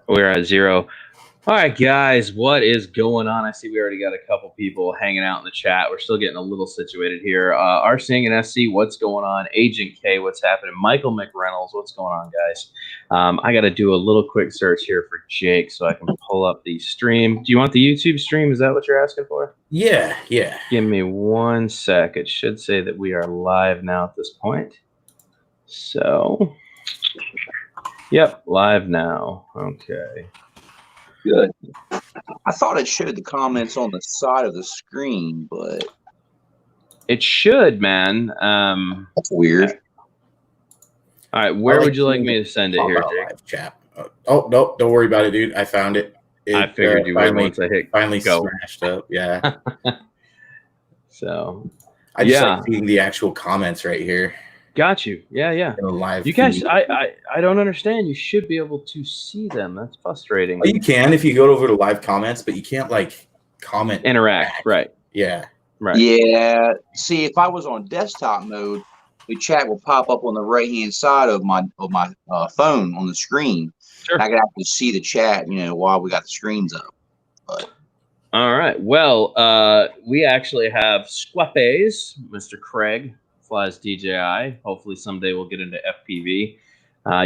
We're at 0. All right, guys, what is going on? I see we already got a couple people hanging out in the chat. We're still getting a little situated here. RSing and SC, what's going on? Agent K, what's happening? Michael McReynolds, what's going on, guys? I got to do a little quick search here for Jake so I can pull up the stream. Do you want the YouTube stream? Is that what you're asking for? Yeah. Give me 1 sec. It should say that we are live now at this point. So, yep, live now. Okay. Good. I thought it showed the comments on the side of the screen, but it should, man. That's weird. All right, where would you like me to send it here, Jake? Live chat. Oh no, don't worry about it, dude. I found it. I figured you would once I hit finally go. smashed up. Yeah. So I just like seeing the actual comments right here. Got you. Yeah. Live you guys, I don't understand. You should be able to see them. That's frustrating. Oh, you can if you go over to live comments, but you can't like comment. Interact, back. right. Yeah. Right. Yeah. See, if I was on desktop mode, the chat will pop up on the right-hand side of my phone on the screen. Sure. I can actually see the chat, while we got the screens up. But all right. Well, we actually have Squappes, Mr. Craig. Flies DJI. Hopefully someday we'll get into FPV.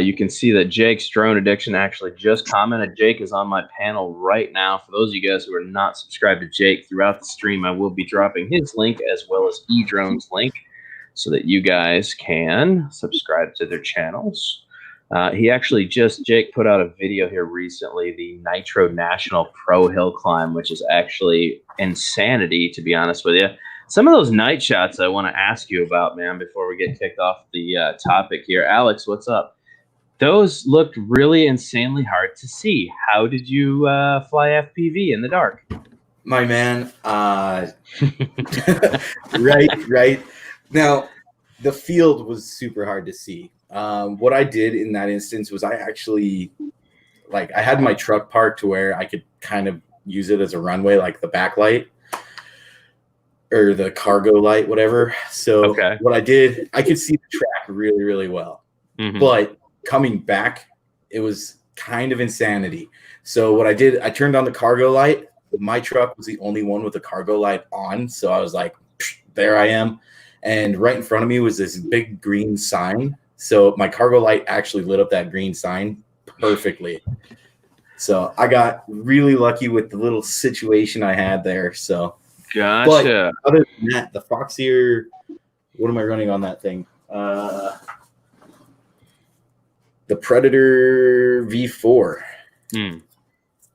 You can see that Jake's Drone Addiction actually just commented. Jake is on my panel right now. For those of you guys who are not subscribed to Jake, throughout the stream I will be dropping his link as well as eDrone's link so that you guys can subscribe to their channels. Jake put out a video here recently, the Nitro National Pro Hill Climb, which is actually insanity, to be honest with you. Some of those night shots I want to ask you about, man, before we get kicked off the topic here. Alex, what's up? Those looked really insanely hard to see. How did you fly FPV in the dark? My man, right. Now, the field was super hard to see. What I did in that instance was I actually, I had my truck parked to where I could kind of use it as a runway, like the backlight. Or the cargo light, whatever. So what I did, I could see the track really, really well. Mm-hmm. But coming back, it was kind of insanity. So what I did, I turned on the cargo light. My truck was the only one with the cargo light on. So I was like, there I am. And right in front of me was this big green sign. So my cargo light actually lit up that green sign perfectly. So I got really lucky with the little situation I had there. So gotcha. But other than that, the Foxier, what am I running on that thing? The Predator V4.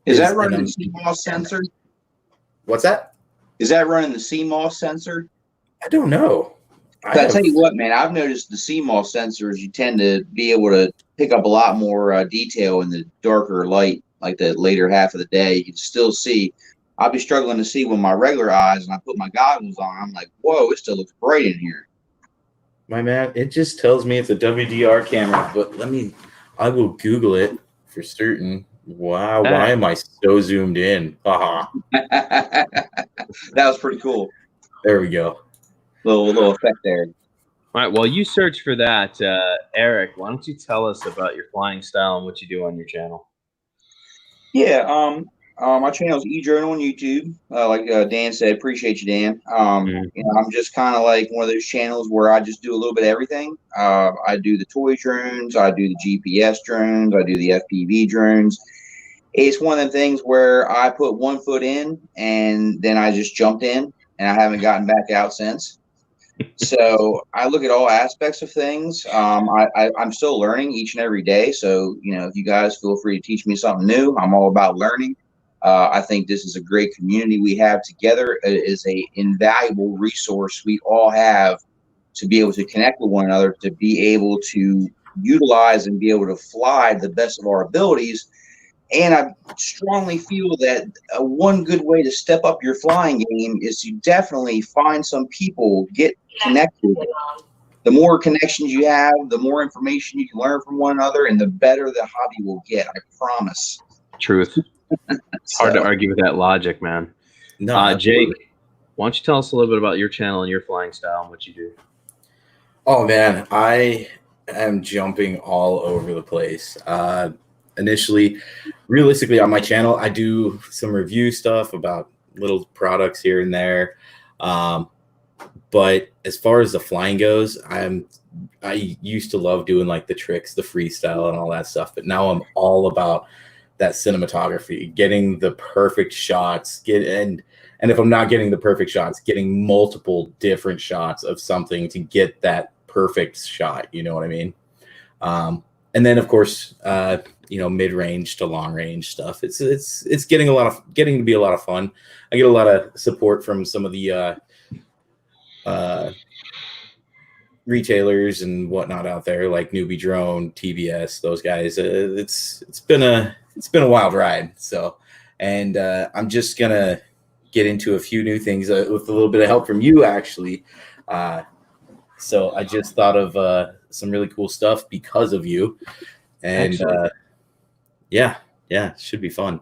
Is that running the CMOS sensor? What's that? Is that running the CMOS sensor? I don't know. I tell you what, man, I've noticed the CMOS sensors, you tend to be able to pick up a lot more detail in the darker light, like the later half of the day. You can still see. I'll be struggling to see with my regular eyes, and I put my goggles on. I'm like, whoa, it still looks bright in here. My man, it just tells me it's a WDR camera, but I will Google it for certain. Wow, why am I so zoomed in? Haha. That was pretty cool. There we go. Little effect there. All right, well, you search for that. Eric, why don't you tell us about your flying style and what you do on your channel? Yeah, my channel is eDrone on YouTube. Like Dan said, appreciate you, Dan. I'm just kind of like one of those channels where I just do a little bit of everything. I do the toy drones, I do the GPS drones, I do the FPV drones. It's one of them things where I put one foot in and then I just jumped in and I haven't gotten back out since. So I look at all aspects of things. I'm still learning each and every day. So, if you guys feel free to teach me something new, I'm all about learning. I think this is a great community we have together. It is an invaluable resource we all have to be able to connect with one another, to be able to utilize and be able to fly the best of our abilities. And I strongly feel that one good way to step up your flying game is to definitely find some people, get connected. The more connections you have, the more information you can learn from one another, and the better the hobby will get. I promise. Truth. It's hard to argue with that logic, man. No, Jake, why don't you tell us a little bit about your channel and your flying style and what you do? Oh, man, I am jumping all over the place. Initially, realistically, on my channel, I do some review stuff about little products here and there. But as far as the flying goes, I used to love doing like the tricks, the freestyle and all that stuff. But now I'm all about that cinematography, getting the perfect shots, and if I'm not getting the perfect shots, getting multiple different shots of something to get that perfect shot. You know what I mean? And then of course, mid-range to long-range stuff. It's getting to be a lot of fun. I get a lot of support from some of the retailers and whatnot out there, like Newbie Drone, TBS, those guys. It's been a wild ride. So, and I'm just gonna get into a few new things with a little bit of help from you, actually. So I just thought of some really cool stuff because of you, and yeah, it should be fun.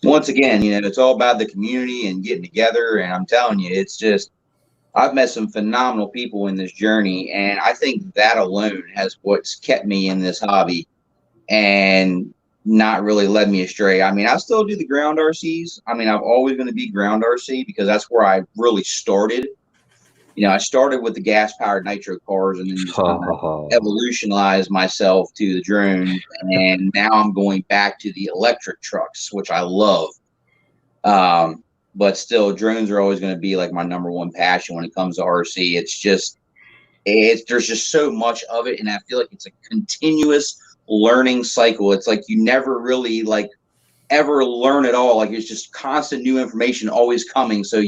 Once again, it's all about the community and getting together. And I'm telling you, it's just, I've met some phenomenal people in this journey, and I think that alone has what's kept me in this hobby and not really led me astray. I mean, I still do the ground RCs. I mean, I'm always going to be ground RC because that's where I really started. I started with the gas-powered nitro cars and then just evolutionized myself to the drone, and now I'm going back to the electric trucks, which I love. But still, drones are always going to be like my number one passion when it comes to RC. There's just so much of it, and I feel like it's a continuous learning cycle. It's like you never really ever learn it all. Like, it's just constant new information always coming. So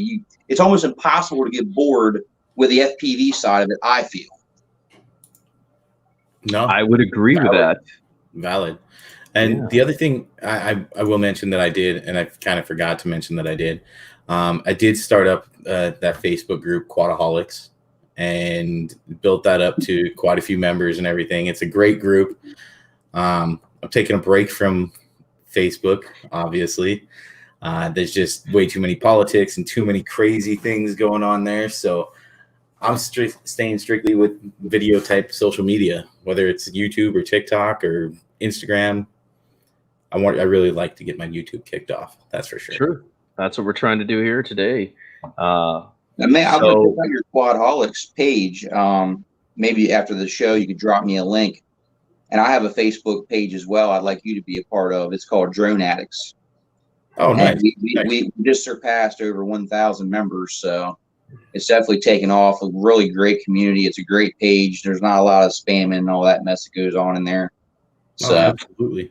it's almost impossible to get bored with the FPV side of it, I feel. No, I would agree with that. Valid. And the other thing I will mention that I did, and I kind of forgot to mention that I did start up that Facebook group, Quadaholics, and built that up to quite a few members and everything. It's a great group. I'm taking a break from Facebook, obviously. There's just way too many politics and too many crazy things going on there. So I'm staying strictly with video type social media, whether it's YouTube or TikTok or Instagram. I really like to get my YouTube kicked off. That's for sure. Sure. That's what we're trying to do here today. I'm going to check out your Quadaholics page. Maybe after the show, you could drop me a link. And I have a Facebook page as well I'd like you to be a part of. It's called Drone Addicts. Oh, nice. We just surpassed over 1,000 members. So it's definitely taken off. A really great community. It's a great page. There's not a lot of spamming and all that mess that goes on in there. So absolutely.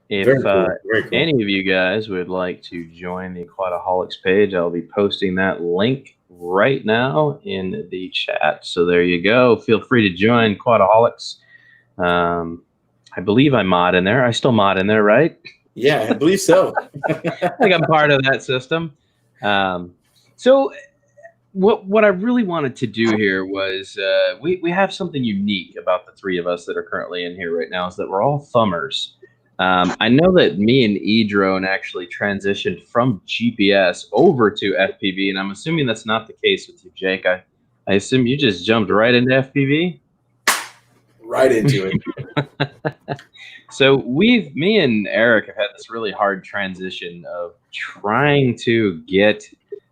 If Very cool. any of you guys would like to join the Quadaholics page, I'll be posting that link right now in the chat. So there you go. Feel free to join Quadaholics. I believe I mod in there. I still mod in there, right? Yeah, I believe so. I think I'm part of that system. So what I really wanted to do here was we have something unique about the three of us that are currently in here right now, is that we're all thumbers. I know that me and E-Drone actually transitioned from GPS over to FPV, and I'm assuming that's not the case with you, Jake. I assume you just jumped right into FPV? Right into it. So me and Eric have had this really hard transition of trying to get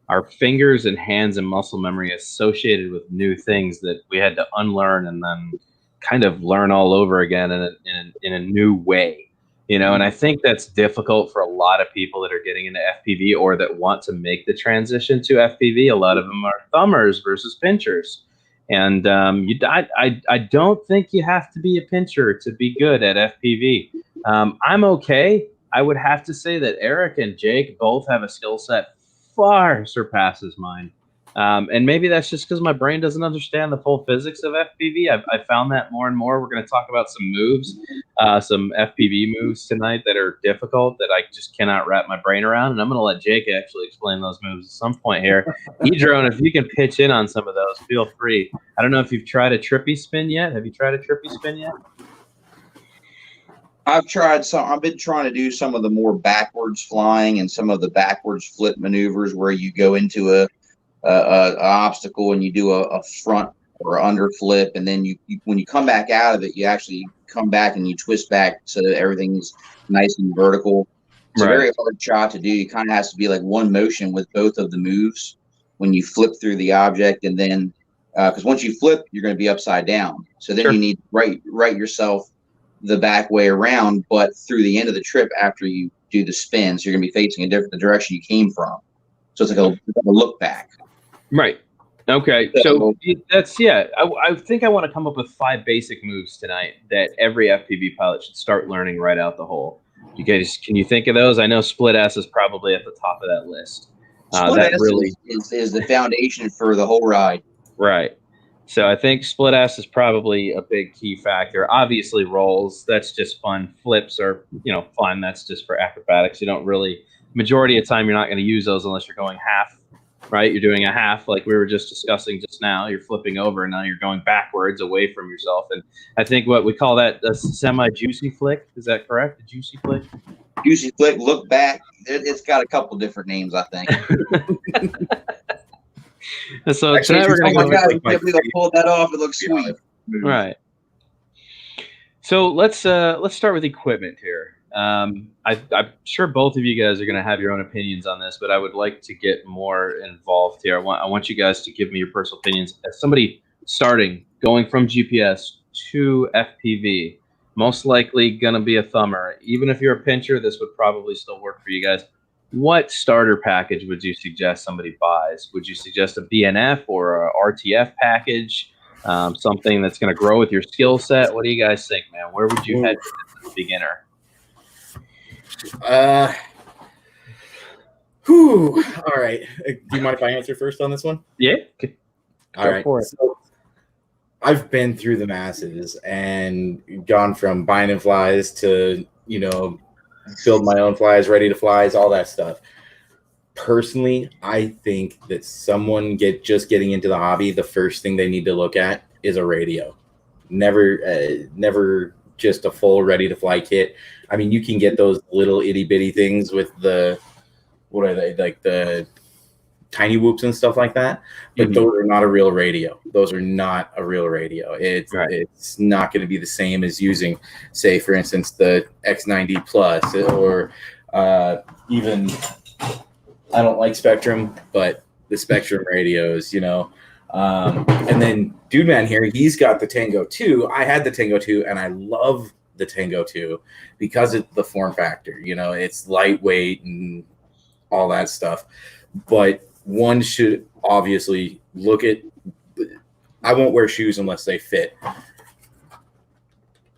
our fingers and hands and muscle memory associated with new things that we had to unlearn and then kind of learn all over again in a new way. And I think that's difficult for a lot of people that are getting into FPV or that want to make the transition to FPV. A lot of them are thumbers versus pinchers. And I don't think you have to be a pincher to be good at FPV. I'm okay. I would have to say that Eric and Jake both have a skill set far surpasses mine. And maybe that's just because my brain doesn't understand the full physics of FPV. I've found that more and more. We're going to talk about some moves, some FPV moves tonight that are difficult that I just cannot wrap my brain around. And I'm going to let Jake actually explain those moves at some point here. E-Drone, if you can pitch in on some of those, feel free. I don't know if you've tried a trippy spin yet. Have you tried a trippy spin yet? I've tried some. I've been trying to do some of the more backwards flying and some of the backwards flip maneuvers where you go into an obstacle and you do a front or underflip, and then you when you come back out of it, you actually come back and you twist back so that everything's nice and vertical. It's a very hard shot to do. It kind of has to be like one motion with both of the moves when you flip through the object, and then because once you flip, you're going to be upside down. So then you need to right yourself the back way around, but through the end of the trip after you do the spin, so you're going to be facing the direction you came from. So it's like a look back. Right. Okay. So that's, I think I want to come up with 5 basic moves tonight that every FPV pilot should start learning right out the hole. You guys, can you think of those? I know split S is probably at the top of that list. Split S really is the foundation for the whole ride. Right. So I think split S is probably a big key factor. Obviously rolls, that's just fun. Flips are, fun. That's just for acrobatics. You don't really, majority of the time, you're not going to use those unless you're going half, right? You're doing a half like we were just discussing just now. You're flipping over and now you're going backwards away from yourself. And I think what we call that a semi-juicy flick. Is that correct? A juicy flick? Juicy flick, look back. It's got a couple different names, I think. So tonight we're going to go. I can't believe I pulled that off. It looks sweet. Right. So let's start with equipment here. I'm sure both of you guys are going to have your own opinions on this, but I would like to get more involved here. I want you guys to give me your personal opinions. As somebody going from GPS to FPV, most likely going to be a thumber. Even if you're a pincher, this would probably still work for you guys. What starter package would you suggest somebody buys? Would you suggest a BNF or a RTF package? Something that's going to grow with your skill set? What do you guys think, man? Where would you head as a beginner? All right. Do you mind if I answer first on this one? Yeah. All right. So I've been through the masses and gone from buying in flies to, build my own flies, ready to flies, all that stuff. Personally, I think that someone just getting into the hobby, the first thing they need to look at is a radio. Never just a full ready to fly kit. I mean, you can get those little itty bitty things with what are they, like the tiny whoops and stuff like that, but those are not a real radio. Those are not a real radio. It's not going to be the same as using, say, for instance, the X90 Plus or even, I don't like Spectrum, but the Spectrum radios, and then Dude Man here, he's got the Tango 2. I had the Tango 2 and I love the Tango 2 because it's the form factor, it's lightweight and all that stuff. But one should obviously look at, I won't wear shoes unless they fit.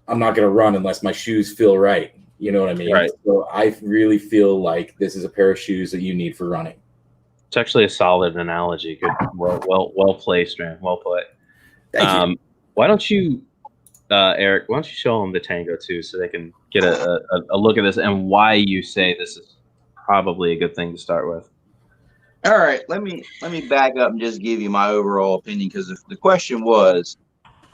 I'm not going to run unless my shoes feel right. You know what I mean? Right. So I really feel like this is a pair of shoes that you need for running. It's actually a solid analogy. Good, well placed, man. Well played. Thank you. Why don't you, Eric? Why don't you show them the Tango 2 so they can get a look at this and why you say this is probably a good thing to start with. All right, let me back up and just give you my overall opinion, because the question was,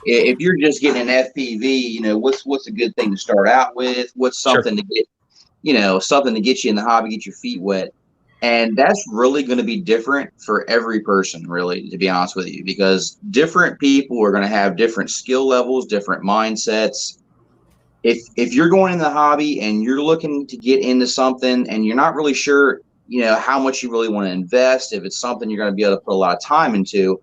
if you're just getting an FPV, what's a good thing to start out with? What's something to get, something to get you in the hobby, get your feet wet? And that's really going to be different for every person, really, to be honest with you, because different people are going to have different skill levels, different mindsets. If you're going in the hobby and you're looking to get into something and you're not really sure, how much you really want to invest, if it's something you're going to be able to put a lot of time into,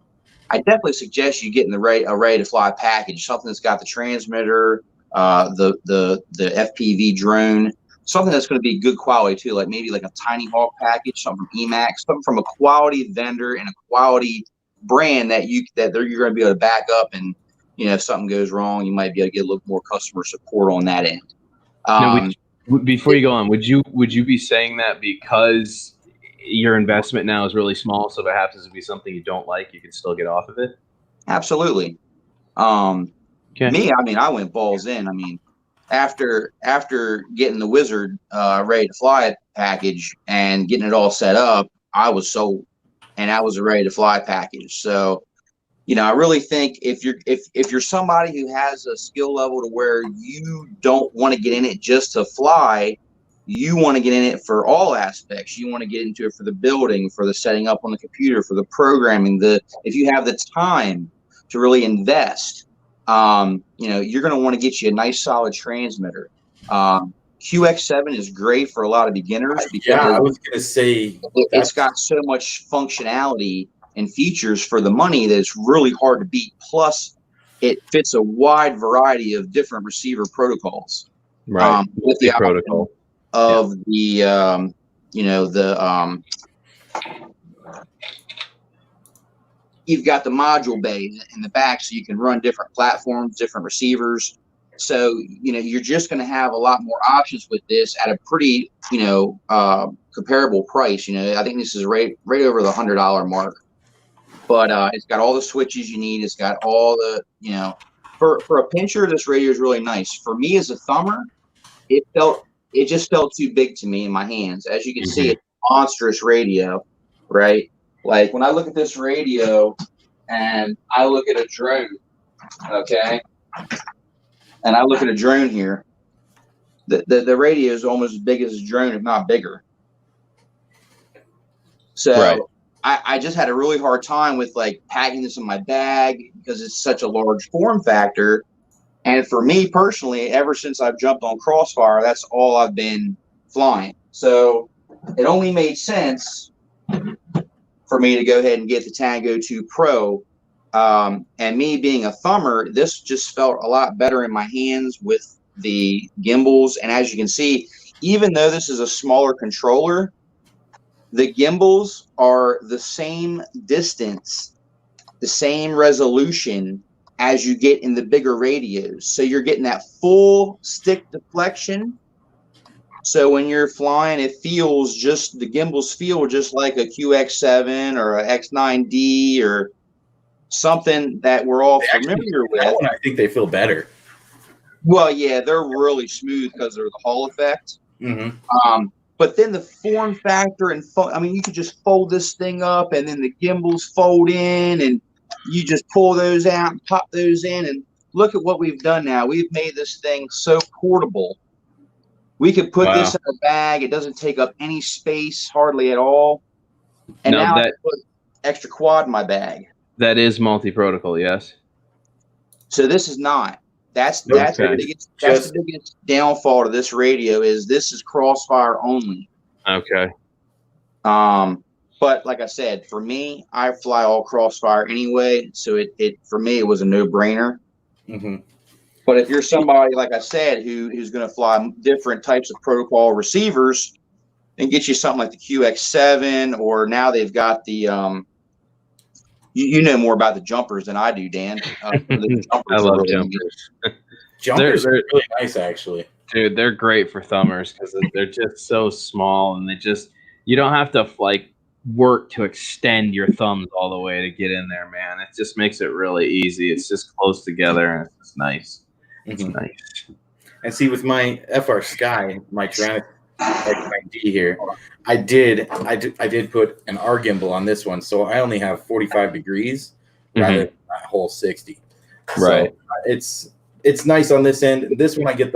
I definitely suggest you getting a ready to fly package, something that's got the transmitter, the FPV drone, something that's going to be good quality too, like maybe like a Tiny Hawk package, something from Emax, something from a quality vendor and a quality brand that you're going to be able to back up, and if something goes wrong, you might be able to get a little more customer support on that end. Before you go on, would you be saying that because your investment now is really small, so if it happens to be something you don't like, you can still get off of it? Absolutely. Me, I went balls in. After getting the Wizard ready to fly package and getting it all set up, I was sold, and that was a ready to fly package. So, I really think if you're somebody who has a skill level to where you don't want to get in it just to fly, you want to get in it for all aspects. You want to get into it for the building, for the setting up on the computer, for the programming, if you have the time to really invest, you're going to want to get you a nice solid transmitter. QX7 is great for a lot of beginners because I was going to say it's got so much functionality and features for the money that it's really hard to beat. Plus, it fits a wide variety of different receiver protocols. Right, with the protocol of the you've got the module bay in the back, so you can run different platforms, different receivers. So, you're just going to have a lot more options with this at a pretty, comparable price. I think this is right over the $100 mark. But it's got all the switches you need. It's got all the, for a pincher, this radio is really nice. For me as a thumber, it just felt too big to me in my hands. As you can see, it's a monstrous radio, right? Like when I look at this radio and I look at a drone, okay? And I look at a drone here, the radio is almost as big as a drone, if not bigger. So I just had a really hard time with like packing this in my bag because it's such a large form factor. And for me personally, ever since I've jumped on Crossfire, that's all I've been flying. So it only made sense for me to go ahead and get the Tango 2 Pro. And me being a thumber, this just felt a lot better in my hands with the gimbals. And as you can see, even though this is a smaller controller, the gimbals are the same distance, the same resolution as you get in the bigger radios. So you're getting that full stick deflection. So when you're flying, the gimbals feel just like a QX7 or a X9D or something that we're all familiar with. I think they feel better. Well, yeah, they're really smooth because of the Hall effect. But then the form factor and you could just fold this thing up, and then the gimbals fold in, and you just pull those out and pop those in. And look at what we've done now. We've made this thing so portable. We could put this in a bag. It doesn't take up any space hardly at all. And now I can put extra quad in my bag. That is multi-protocol, yes. So this is not. That's the biggest downfall to this radio is this is Crossfire only. Okay. But like I said, for me, I fly all Crossfire anyway, so it for me it was a no-brainer. But if you're somebody like I said who's going to fly different types of protocol receivers, and get you something like the QX7, or now they've got the you know more about the jumpers than I do, Dan. I love jumpers. Jumpers are really nice, actually. Dude, they're great for thumbers because they're just so small, and you don't have to like work to extend your thumbs all the way to get in there, man. It just makes it really easy. It's just close together, and it's just nice. It's nice. And see, with my FR Sky, my Tyrannic X9D here, I did put an R gimbal on this one, so I only have 45 degrees rather than that whole 60. Right. So it's nice on this end. This one I get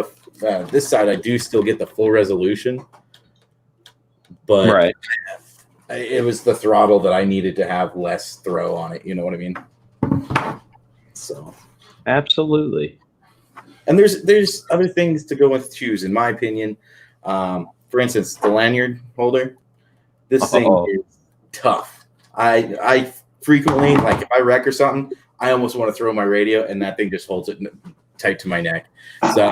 this side I do still get the full resolution, but it was the throttle that I needed to have less throw on it. You know what I mean? So absolutely. And there's other things to go with shoes, in my opinion. For instance, the lanyard holder. This thing is tough. I frequently, like if I wreck or something, I almost want to throw my radio, and that thing just holds it tight to my neck. So,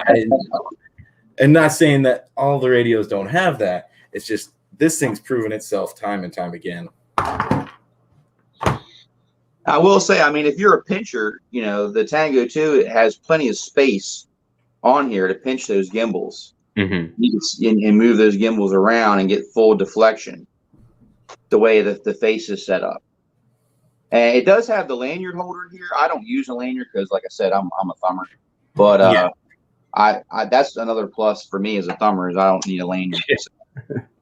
and not saying that all the radios don't have that. It's just this thing's proven itself time and time again. I will say, I mean, if you're a pincher, the Tango 2, it has plenty of space on here to pinch those gimbals. You can move those gimbals around and get full deflection the way that the face is set up. And it does have the lanyard holder here. I don't use a lanyard because, like I said, I'm a thumber. But I that's another plus for me as a thumber is I don't need a lanyard.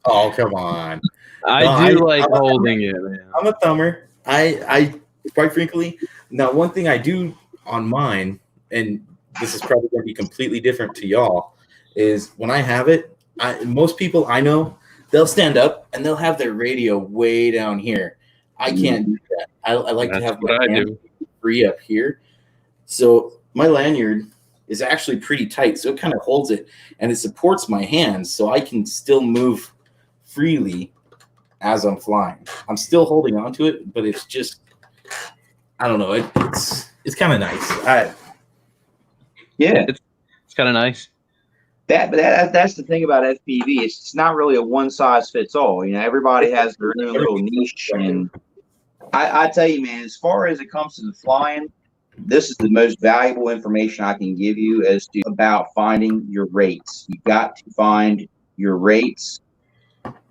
Oh, come on. I like holding it, man. I'm a thumber. I quite frankly, now one thing I do on mine, and this is probably going to be completely different to y'all, is when I have it, most people I know, they'll stand up and they'll have their radio way down here. I can't do that. I like to have my hand debris up here. So my lanyard is actually pretty tight, so it kind of holds it, and it supports my hands, so I can still move freely as I'm flying. I'm still holding on to it, but it's just, I don't know, it's kind of nice. Yeah, it's kind of nice. That's the thing about FPV. It's not really a one size fits all. You know, everybody has their own little niche, and I tell you, man, as far as it comes to the flying, this is the most valuable information I can give you as to about finding your rates. You got to find your rates.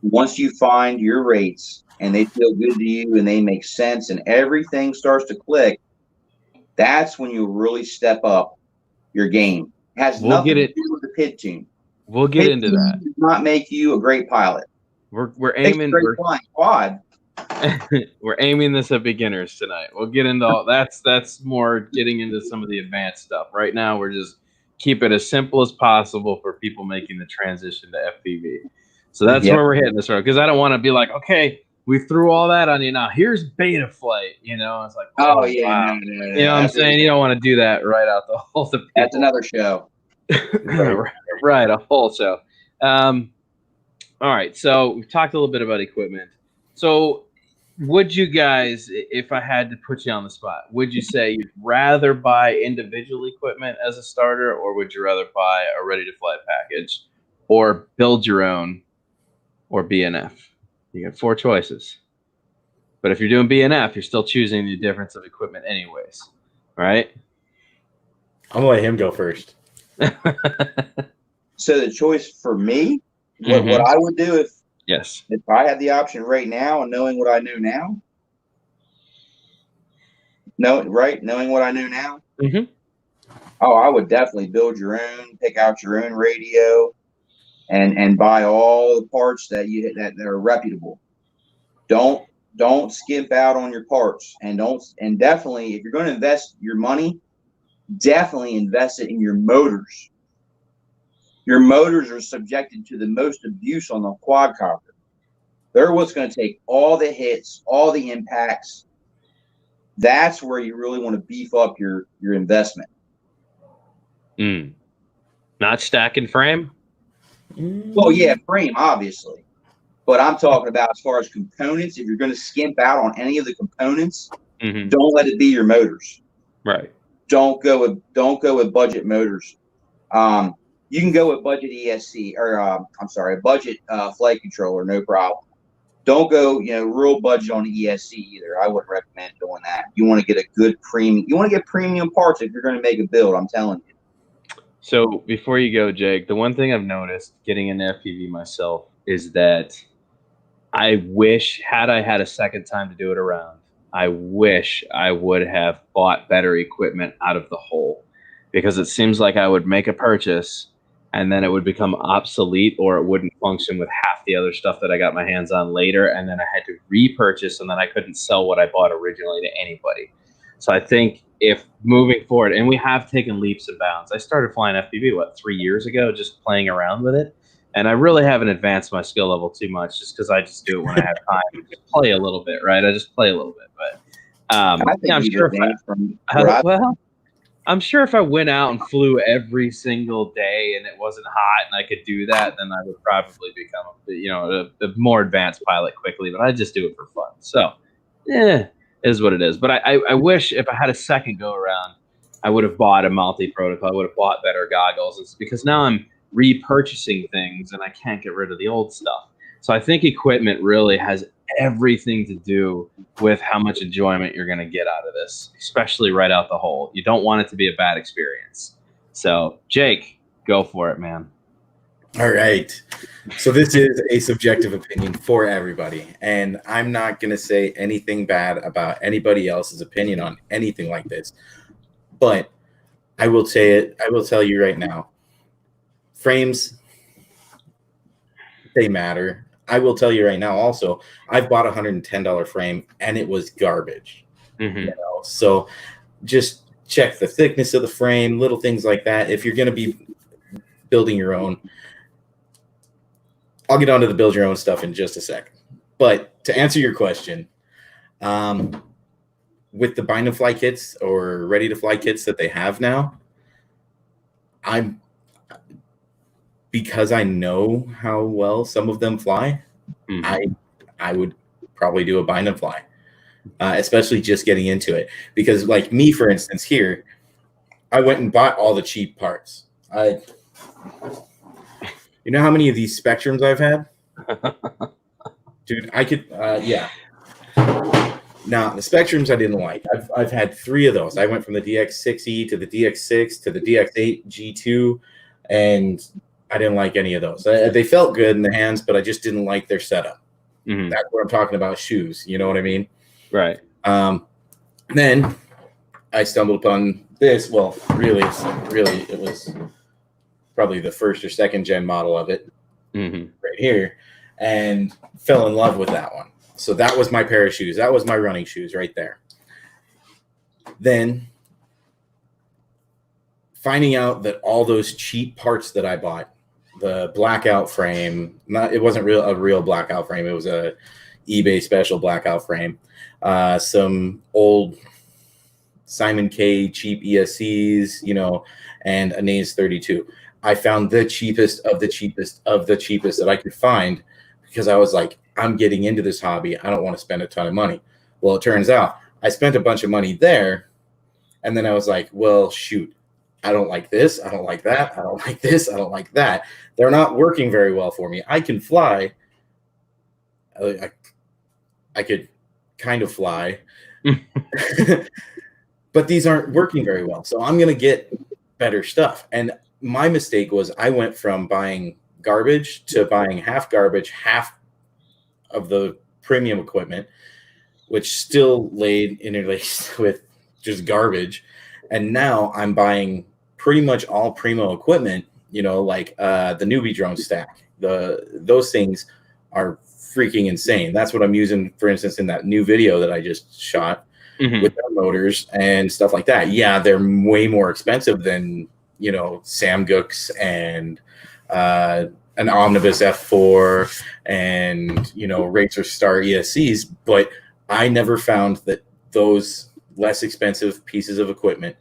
Once you find your rates and they feel good to you and they make sense and everything starts to click, that's when you really step up your game. It has nothing to do with the pit tune. We'll get into that. Does not make you a great pilot. We're aiming. We're flying quad. We're aiming this at beginners tonight. We'll get into all that's more getting into some of the advanced stuff. Right now, we're just keep it as simple as possible for people making the transition to FPV. So that's where we're hitting this road, because I don't want to be like, okay, we threw all that on you. Now here's beta flight. You know, it's like, oh yeah, wow. no. You know what I'm saying? You don't want to do that right out the whole. That's another show. Right, a whole show. All right, so we've talked a little bit about equipment. So would you guys, if I had to put you on the spot, would you say you'd rather buy individual equipment as a starter, or would you rather buy a ready-to-fly package, or build your own, or BNF? You got 4 choices. But if you're doing BNF, you're still choosing the difference of equipment anyways, right? I'm going to let him go first. So the choice for me, what I would do if I had the option right now and knowing what I know now, knowing what I know now, oh, I would definitely build your own, pick out your own radio, and buy all the parts that are reputable. Don't skimp out on your parts, and definitely, if you're going to invest your money, definitely invest it in your motors. Your motors are subjected to the most abuse on the quadcopter. They're what's going to take all the hits, all the impacts. That's where you really want to beef up your investment. Not stacking frame? Well, yeah, frame, obviously. But I'm talking about as far as components. If you're going to skimp out on any of the components, don't let it be your motors. Right. Don't go with budget motors. You can go with budget ESC or a budget flight controller, no problem. Don't go, real budget on ESC either. I wouldn't recommend doing that. You want to get a good premium. You want to get premium parts if you're going to make a build. I'm telling you. So before you go, Jake, the one thing I've noticed getting into FPV myself is that I wish, had I had a second time to do it around, I wish I would have bought better equipment out of the hole, because it seems like I would make a purchase and then it would become obsolete, or it wouldn't function with half the other stuff that I got my hands on later, and then I had to repurchase, and then I couldn't sell what I bought originally to anybody. So I think if moving forward, and we have taken leaps and bounds. I started flying FPV, 3 years ago, just playing around with it. And I really haven't advanced my skill level too much, just because I just do it when I have time to play a little bit, right? I just play a little bit. But I'm sure if I went out and flew every single day and it wasn't hot and I could do that, then I would probably become a more advanced pilot quickly. But I just do it for fun. So, it is what it is. But I wish if I had a second go around, I would have bought a multi-protocol. I would have bought better goggles. It's because now I'm repurchasing things and I can't get rid of the old stuff. So I think equipment really has everything to do with how much enjoyment you're going to get out of this, especially right out the hole. You don't want it to be a bad experience. So Jake, go for it, man. All right. So this is a subjective opinion for everybody, and I'm not going to say anything bad about anybody else's opinion on anything like this, but I will say it. I will tell you right now, frames, they matter. I will tell you right now also, I've bought a $110 frame and it was garbage. So just check the thickness of the frame, little things like that. If you're going to be building your own, I'll get onto the build your own stuff in just a second. But to answer your question, with the bind and fly kits or ready to fly kits that they have now, because I know how well some of them fly, I would probably do a bind and fly, especially just getting into it. Because like me, for instance, here, I went and bought all the cheap parts. You know how many of these Spectrums I've had? Dude, I could, yeah. Now, the Spectrums I didn't like. I've had 3 of those. I went from the DX6E to the DX6 to the DX8 G2, and I didn't like any of those. They felt good in the hands, but I just didn't like their setup. That's what I'm talking about, shoes. You know what I mean? Right. Then I stumbled upon this. Well, really, it was probably the 1st or 2nd gen model of it right here, and fell in love with that one. So that was my pair of shoes. That was my running shoes right there. Then finding out that all those cheap parts that I bought, the blackout frame, it wasn't a real blackout frame. It was a eBay special blackout frame. Some old Simon K cheap ESCs, you know, and a Naze 32. I found the cheapest of the cheapest of the cheapest that I could find, because I was like, I'm getting into this hobby. I don't want to spend a ton of money. Well, it turns out I spent a bunch of money there. And then I was like, well, shoot, I don't like this. I don't like that. I don't like this. I don't like that. They're not working very well for me. I can fly. I could kind of fly. But these aren't working very well. So I'm going to get better stuff. And my mistake was I went from buying garbage to buying half garbage, half of the premium equipment, which still laid interlaced with just garbage. And now I'm buying pretty much all primo equipment, you know, like the newbie drone stack. Those things are freaking insane. That's what I'm using, for instance, in that new video that I just shot with their motors and stuff like that. Yeah, they're way more expensive than, you know, Sam Gooks and an Omnibus F4 and, you know, Racer Star ESCs, but I never found that those less expensive pieces of equipment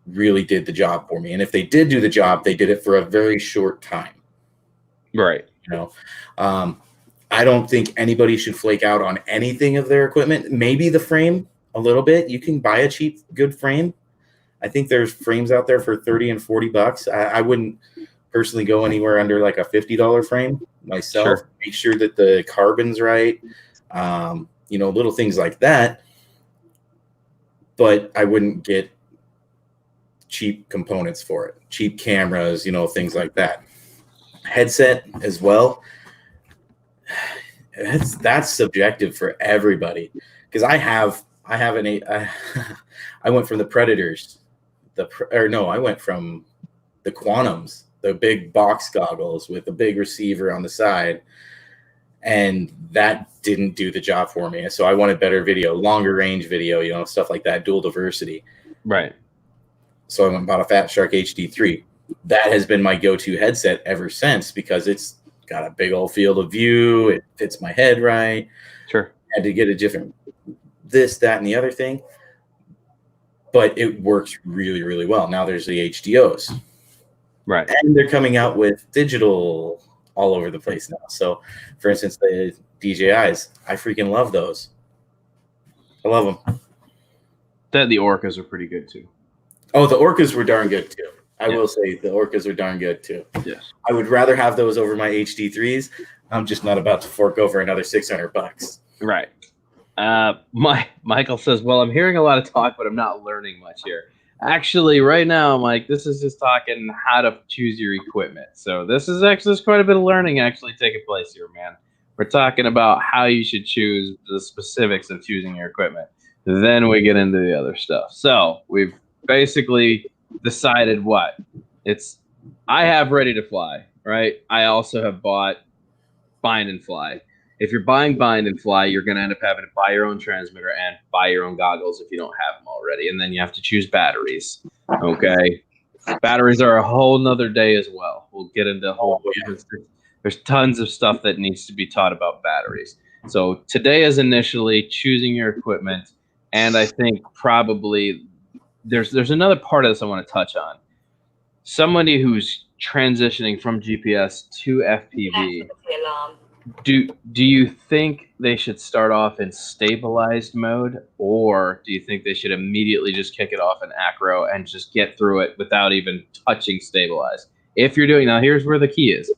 really did the job for me. And if they did do the job, they did it for a very short time. Right. You know, I don't think anybody should flake out on anything of their equipment. Maybe the frame a little bit. You can buy a cheap, good frame. I think there's frames out there for 30 and 40 bucks. I wouldn't personally go anywhere under like a $50 frame myself. Sure. Make sure that the carbon's right. You know, little things like that. But I wouldn't get cheap components for it. Cheap cameras, you know, things like that. Headset as well. That's subjective for everybody, because I went from the Predators, I went from the Quantums, the big box goggles with a big receiver on the side, and that didn't do the job for me. So I wanted better video, longer range video, you know, stuff like that, dual diversity. Right. So I went and bought a Fat Shark HD3. That has been my go-to headset ever since, because it's got a big old field of view. It fits my head right. Sure. Had to get a different this, that, and the other thing. But it works really, really well. Now there's the HDOs. Right. And they're coming out with digital all over the place now. So, for instance, the DJIs, I freaking love those. I love them. The Orcas are pretty good too. Oh, the Orcas were darn good too. I will say the Orcas are darn good too. Yes. I would rather have those over my HD3s. I'm just not about to fork over another $600. Right. Michael says, well, I'm hearing a lot of talk, but I'm not learning much here. Actually, right now, Mike, this is just talking how to choose your equipment. So there's quite a bit of learning actually taking place here, man. We're talking about how you should choose the specifics of choosing your equipment. Then we get into the other stuff. So we've basically decided what? I have Ready to Fly, right? I also have bought Bind and Fly. If you're buying Bind and Fly, you're going to end up having to buy your own transmitter and buy your own goggles if you don't have them already. And then you have to choose batteries. Okay. Batteries are a whole nother day as well. We'll get into there's tons of stuff that needs to be taught about batteries. So today is initially choosing your equipment. And I think probably there's another part of this I want to touch on. Somebody who's transitioning from GPS to FPV, do you think they should start off in stabilized mode, or do you think they should immediately just kick it off in acro and just get through it without even touching stabilized? If you're doing, now here's where the key is,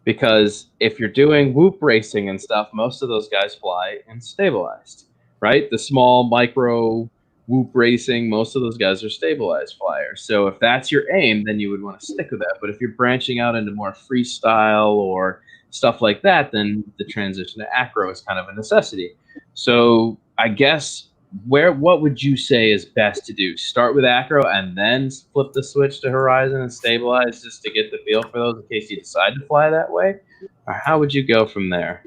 because if you're doing whoop racing and stuff, most of those guys fly in stabilized, right? The small micro whoop racing, most of those guys are stabilized flyers. So if that's your aim, then you would want to stick with that. But if you're branching out into more freestyle or stuff like that, then the transition to acro is kind of a necessity. So I guess what would you say is best to do? Start with acro and then flip the switch to horizon and stabilize just to get the feel for those in case you decide to fly that way? Or how would you go from there?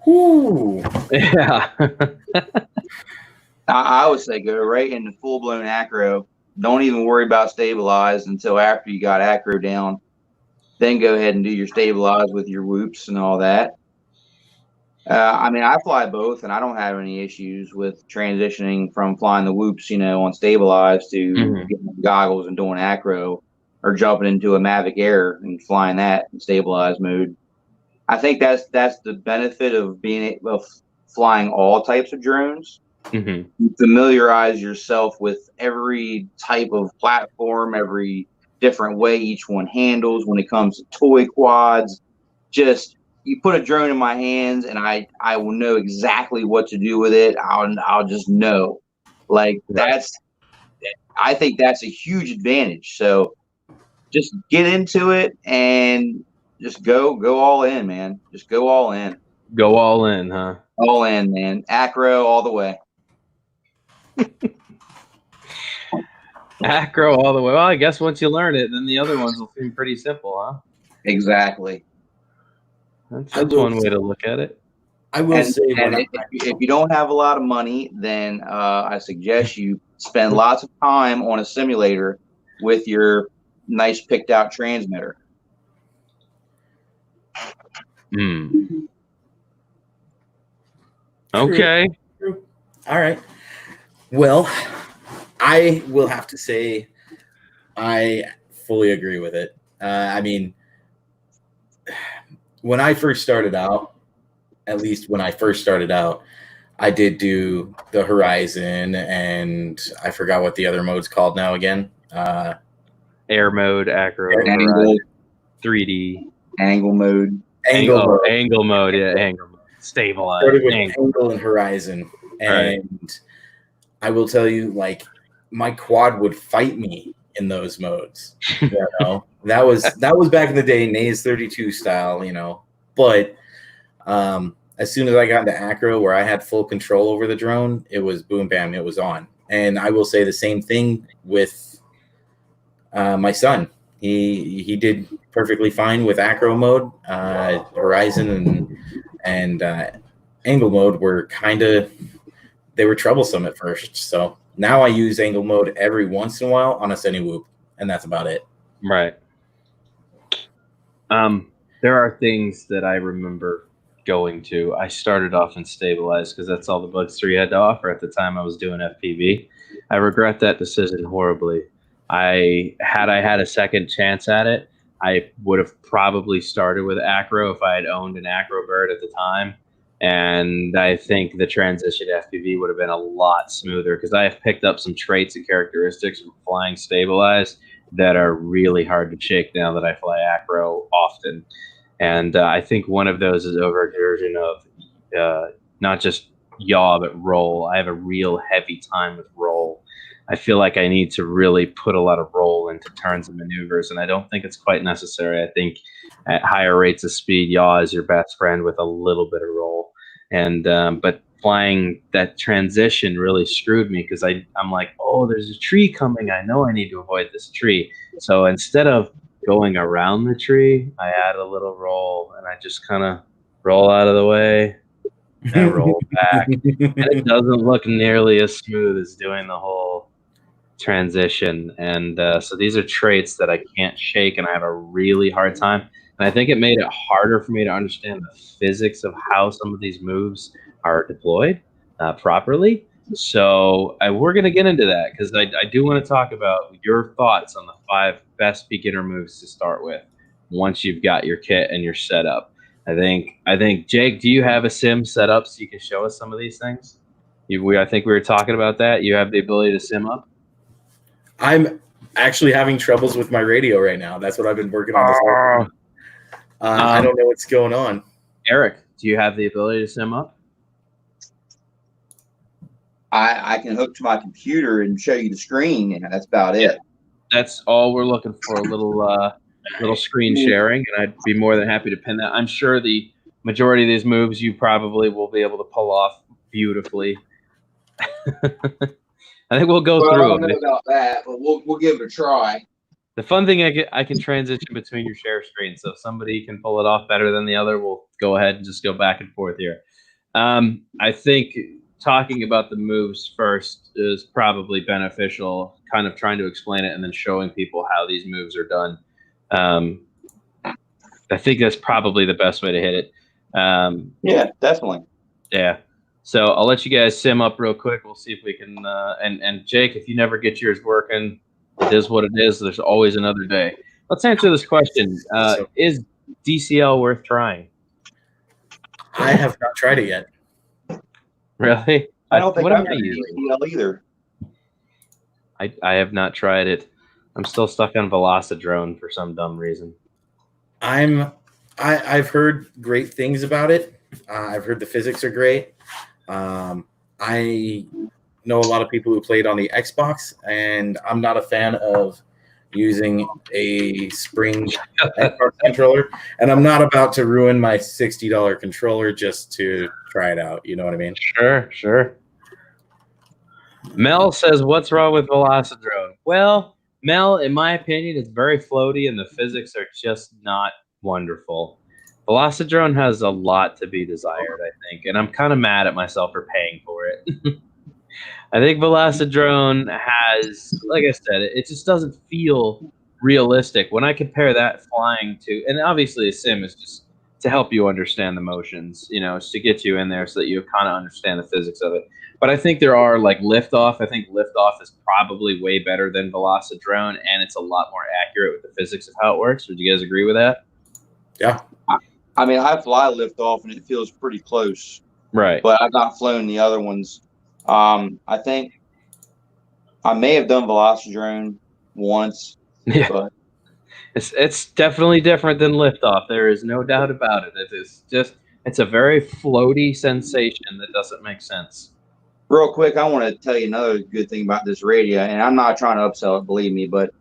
Ooh. Yeah. I would say go right into full blown acro. Don't even worry about stabilized until after you got acro down. Then go ahead and do your stabilize with your whoops and all that. I mean, I fly both, and I don't have any issues with transitioning from flying the whoops, on stabilized to getting the goggles and doing acro, or jumping into a Mavic Air and flying that in stabilized mode. I think that's the benefit of flying all types of drones. You familiarize yourself with every type of platform, every different way each one handles when it comes to toy quads. Just you put a drone in my hands and I will know exactly what to do with it. I'll just know. Like I think that's a huge advantage. So just get into it and just go all in, man. Just go all in. Go all in, huh? All in, man. Acro all the way. Acro all the way. Well, I guess once you learn it, then the other ones will seem pretty simple, huh? Exactly. That's one way to look at it. I will say, if you don't have a lot of money, then I suggest you spend lots of time on a simulator with your nice picked out transmitter. Okay. True. All right. Well, I will have to say I fully agree with it. I mean, when I first started out, at least when I first started out, I did do the Horizon, and I forgot what the other mode's called now again. Air mode, acro, angle, 3D, angle mode, angle mode, yeah, angle mode, stabilized. Started with angle and Horizon, and I will tell you, like, my quad would fight me in those modes. That was back in the day, Nays 32 style, but as soon as I got into acro where I had full control over the drone, it was boom, bam, it was on. And I will say the same thing with my son. He did perfectly fine with acro mode. Horizon and angle mode were they were troublesome at first. So now I use angle mode every once in a while on a semi whoop, and that's about it. Right. There are things that I remember going to. I started off in stabilized because that's all the Bugs 3 had to offer at the time I was doing FPV. I regret that decision horribly. I had a second chance at it, I would have probably started with acro if I had owned an acro bird at the time. And I think the transition to FPV would have been a lot smoother because I have picked up some traits and characteristics from flying stabilized that are really hard to shake now that I fly acro often. And I think one of those is overexertion of not just yaw, but roll. I have a real heavy time with roll. I feel like I need to really put a lot of roll into turns and maneuvers, and I don't think it's quite necessary. I think at higher rates of speed, yaw is your best friend with a little bit of roll. And but flying that transition really screwed me because I'm like, oh, there's a tree coming. I know I need to avoid this tree. So instead of going around the tree, I add a little roll, and I just kind of roll out of the way and roll back. And it doesn't look nearly as smooth as doing the whole transition. And so these are traits that I can't shake, and I have a really hard time. And I think it made it harder for me to understand the physics of how some of these moves are deployed. properly. So we're going to get into that because I do want to talk about your thoughts on the 5 best beginner moves to start with once you've got your kit and your setup. I think Jake, do you have a sim set up so you can show us some of these things? I think we were talking about that. You have the ability to sim up. I'm actually having troubles with my radio right now. That's what I've been working on this whole time. I don't know what's going on. Eric, do you have the ability to sim up? I can hook to my computer and show you the screen, and that's about it. That's all we're looking for, a little screen sharing, and I'd be more than happy to pin that. I'm sure the majority of these moves you probably will be able to pull off beautifully. I think we'll go through I don't them. know about that, but we'll give it a try. The fun thing, I can transition between your share screens, so if somebody can pull it off better than the other, we'll go ahead and just go back and forth here. I think talking about the moves first is probably beneficial, kind of trying to explain it and then showing people how these moves are done. I think that's probably the best way to hit it. Yeah, definitely. Yeah. So I'll let you guys sim up real quick. We'll see if we can. And Jake, if you never get yours working, it is what it is. There's always another day. Let's answer this question. Is DCL worth trying? I have not tried it yet. Really? I don't think what I've am I done using? DCL either. I have not tried it. I'm still stuck on Velocidrone for some dumb reason. I've heard great things about it. I've heard the physics are great. I know a lot of people who played on the Xbox, and I'm not a fan of using a spring Xbox controller, and I'm not about to ruin my $60 controller just to try it out. You know what I mean? Sure. Mel says, what's wrong with Velocidrone? Well, Mel, in my opinion, it's very floaty and the physics are just not wonderful. Velocidrone has a lot to be desired, I think, and I'm kind of mad at myself for paying for it. I think Velocidrone has, like I said, it just doesn't feel realistic. When I compare that flying to, and obviously a sim is just to help you understand the motions, it's to get you in there so that you kind of understand the physics of it. But I think there are like liftoff. I think liftoff is probably way better than Velocidrone, and it's a lot more accurate with the physics of how it works. Would you guys agree with that? Yeah. I mean, I fly liftoff, and it feels pretty close. Right. But I've not flown the other ones. I think I may have done Velocidrone once. Yeah. But it's definitely different than liftoff. There is no doubt about it. It's a very floaty sensation that doesn't make sense. Real quick, I want to tell you another good thing about this radio, and I'm not trying to upsell it, believe me, but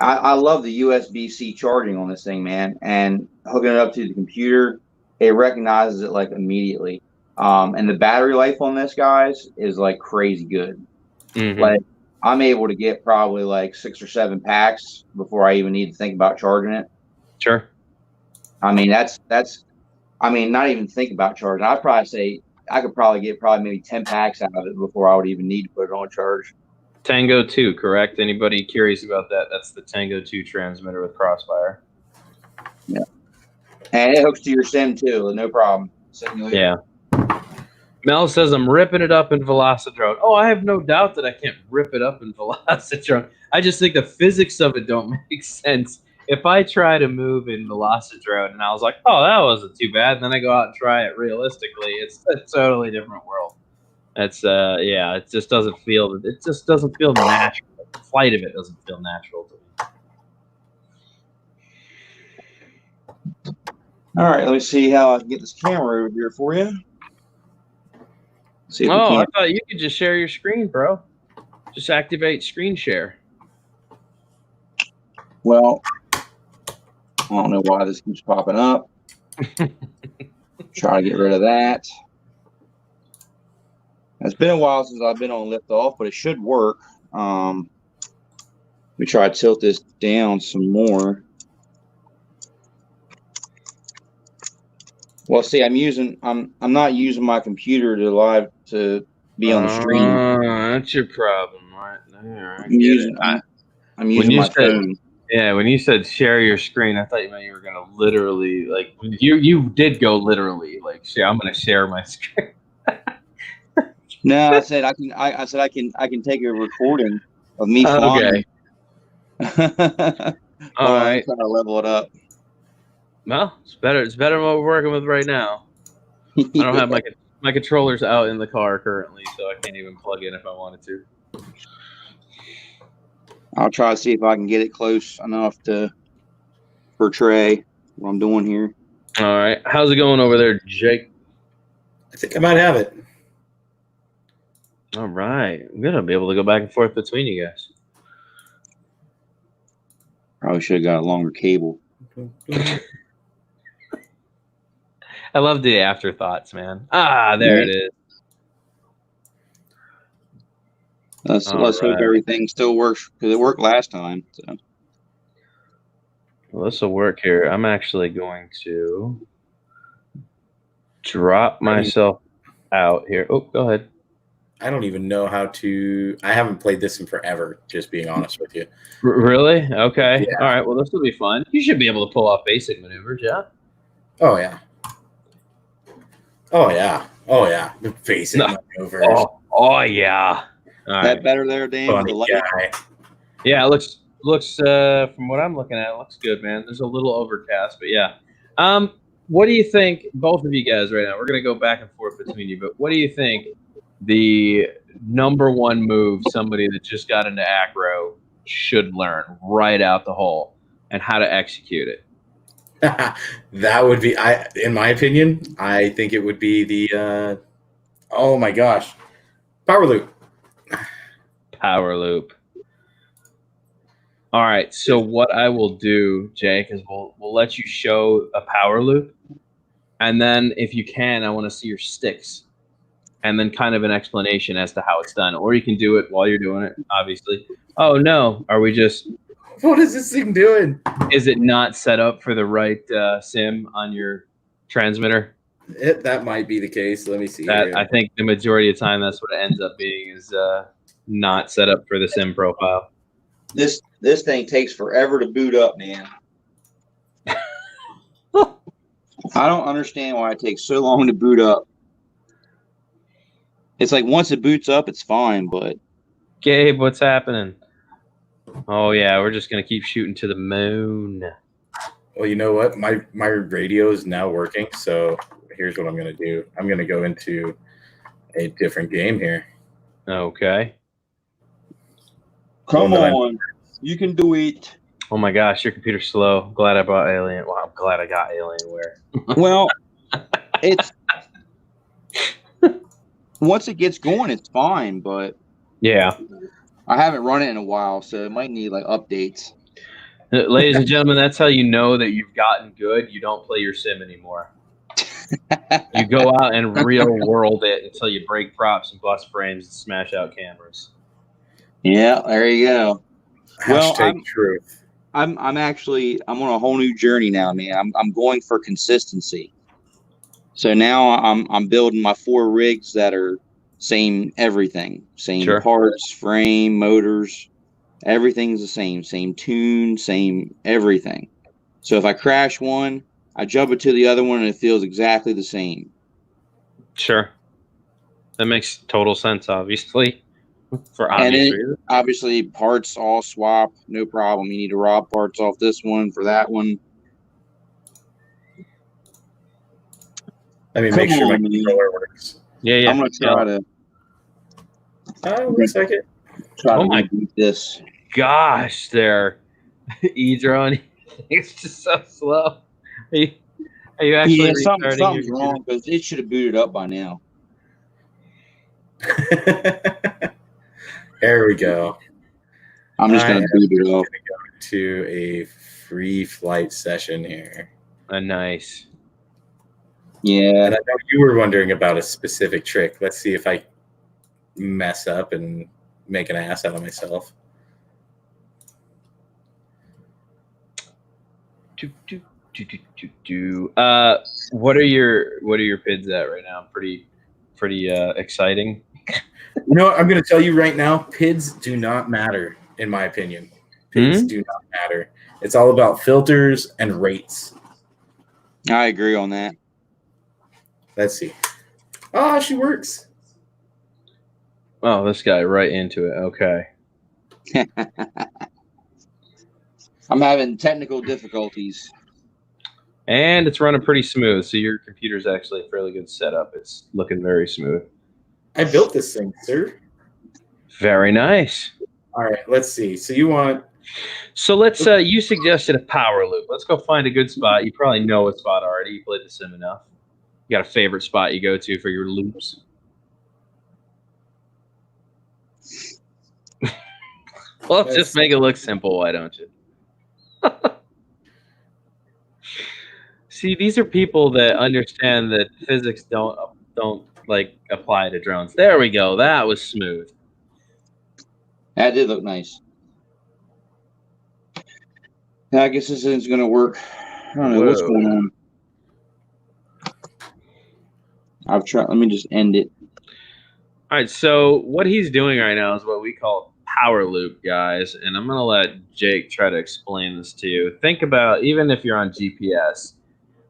I love the USB-C charging on this thing, man, and hooking it up to the computer, it recognizes it like immediately. And the battery life on this, guys, is like crazy good. Mm-hmm. Like I'm able to get probably like 6 or 7 packs before I even need to think about charging it. Sure. I mean, not even think about charging. I'd probably say I could probably get maybe 10 packs out of it before I would even need to put it on charge. Tango 2, correct? Anybody curious about that? That's the Tango 2 transmitter with Crossfire. Yeah. And it hooks to your sim too, no problem. Yeah. Mel says, I'm ripping it up in Velocidrone. Oh, I have no doubt that I can't rip it up in Velocidrone. I just think the physics of it don't make sense. If I try to move in Velocidrone and I was like, oh, that wasn't too bad, and then I go out and try it realistically, it's a totally different world. It just doesn't feel natural. The flight of it doesn't feel natural to me. All right, let me see how I can get this camera over here for you. See if I thought you could just share your screen, bro. Just activate screen share. Well, I don't know why this keeps popping up. Try to get rid of that. It's been a while since I've been on liftoff, but it should work. Let me try to tilt this down some more. Well, see, I'm not using my computer to be on the stream. That's your problem right there. I'm using my phone. Yeah, when you said share your screen, I thought you meant you were gonna literally like you did go literally like I'm gonna share my screen. No, I said I can. I said I can take a recording of me flying. Okay. All Hold on, right. I'm trying to level it up. Well, it's better. It's better than what we're working with right now. I don't have my controllers out in the car currently, so I can't even plug in if I wanted to. I'll try to see if I can get it close enough to portray what I'm doing here. All right. How's it going over there, Jake? I think I might have it. All right. I'm gonna be able to go back and forth between you guys. Probably should have got a longer cable. I love the afterthoughts, man. Ah, there it is. Let's hope everything still works because it worked last time. So. Well, this will work here. I'm actually going to drop myself out here. Oh, go ahead. I don't even know how to. I haven't played this in forever, just being honest with you. Really? Okay. Yeah. All right. Well, this will be fun. You should be able to pull off basic maneuvers, yeah? Oh, yeah. Oh, yeah. Oh, yeah. Basic maneuvers. Oh, yeah. All That right. better there, Dan? Funny The guy. Yeah, it looks from what I'm looking at, it looks good, man. There's a little overcast, but yeah. What do you think, both of you guys right now? We're gonna go back and forth between you, but what do you think the number one move somebody that just got into acro should learn right out the hole and how to execute it? That would be, in my opinion, I think it would be the oh my gosh, power loop. Power loop. All right, so what I will do, Jake, is we'll let you show a power loop, and then if you can, I want to see your sticks, and then kind of an explanation as to how it's done. Or you can do it while you're doing it, obviously. Oh no, are we just? What is this thing doing? Is it not set up for the right sim on your transmitter? That might be the case. Let me see. Here. I think the majority of the time that's what it ends up being is not set up for the sim profile. This thing takes forever to boot up, man. I don't understand why it takes so long to boot up. It's like once it boots up, it's fine, but Gabe, what's happening? Oh yeah, we're just gonna keep shooting to the moon. Well, you know what? My radio is now working, so here's what I'm gonna do. I'm gonna go into a different game here. Okay. Come on, you can do it. Oh my gosh, your computer's slow. Glad I bought Alien. Well, I'm glad I got Alienware. Well, it's once it gets going, it's fine, but yeah, I haven't run it in a while, so it might need like updates. Ladies and gentlemen, that's how you know that you've gotten good. You don't play your sim anymore. You go out and real world it until you break props and bust frames and smash out cameras. Yeah, there you go. Hashtag truth. I'm on a whole new journey now, man. I'm going for consistency. So now I'm building my 4 rigs that are same everything, same parts, frame, motors, everything's the same tune, same everything. So if I crash one, I jump it to the other one and it feels exactly the same. Sure. That makes total sense, obviously. For obvious reasons. Obviously, parts all swap, no problem. You need to rob parts off this one for that one. Let me make sure my controller works. Yeah. I'm gonna try to. Wait a second. Oh my this. Gosh, there, E-drone. It's just so slow. Are you actually restarting? Something's wrong because it should have booted up by now. There we go. I'm just going to boot it up. Go to a free flight session here. Nice. Yeah. And I know you were wondering about a specific trick. Let's see if I mess up and make an ass out of myself. What are your PIDs at right now? Pretty exciting. You know what? I'm going to tell you right now, PIDs do not matter, in my opinion. PIDs do not matter. It's all about filters and rates. I agree on that. Let's see. Oh, she works. Oh, this guy right into it. Okay. I'm having technical difficulties. And it's running pretty smooth. So your computer's actually a fairly good setup. It's looking very smooth. I built this thing, sir. Very nice. All right, let's see. So you want... So let's, you suggested a power loop. Let's go find a good spot. You probably know a spot already. You played the sim enough. You got a favorite spot you go to for your loops? Well, just make it look simple. Why don't you? See, these are people that understand that physics don't like apply to drones. There we go. That was smooth. That did look nice. Now, I guess this isn't going to work. I don't know what's going on. I've tried. Let me just end it. All right. So what he's doing right now is what we call power loop, guys. And I'm going to let Jake try to explain this to you. Think about, even if you're on GPS,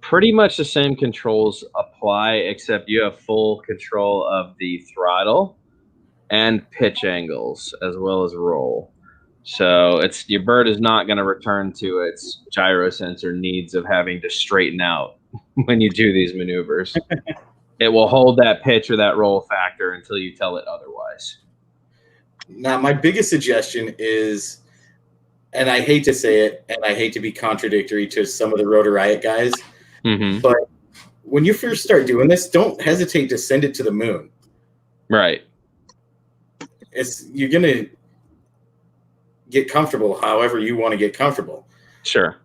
pretty much the same controls apply, except you have full control of the throttle and pitch angles as well as roll. So it's, your bird is not going to return to its gyro sensor needs of having to straighten out when you do these maneuvers. It will hold that pitch or that roll factor until you tell it otherwise. Now, my biggest suggestion is, and I hate to say it, and I hate to be contradictory to some of the Rotor Riot guys, but when you first start doing this, don't hesitate to send it to the moon. Right. You're gonna get comfortable however you want to get comfortable. Sure.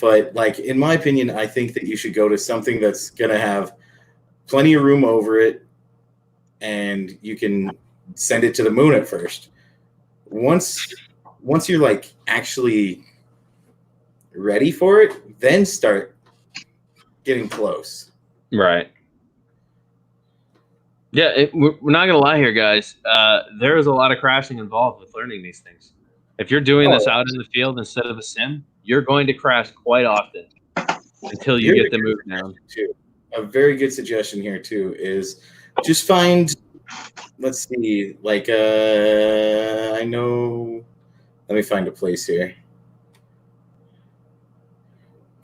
But like, in my opinion, I think that you should go to something that's gonna have plenty of room over it, and you can send it to the moon at first. Once you're like actually ready for it, then start getting close. Right. Yeah, we're not gonna lie here, guys. There is a lot of crashing involved with learning these things. If you're doing this out in the field instead of a sim, you're going to crash quite often until you get the move down. A very good suggestion here too is just find, let's see, like I know, let me find a place here.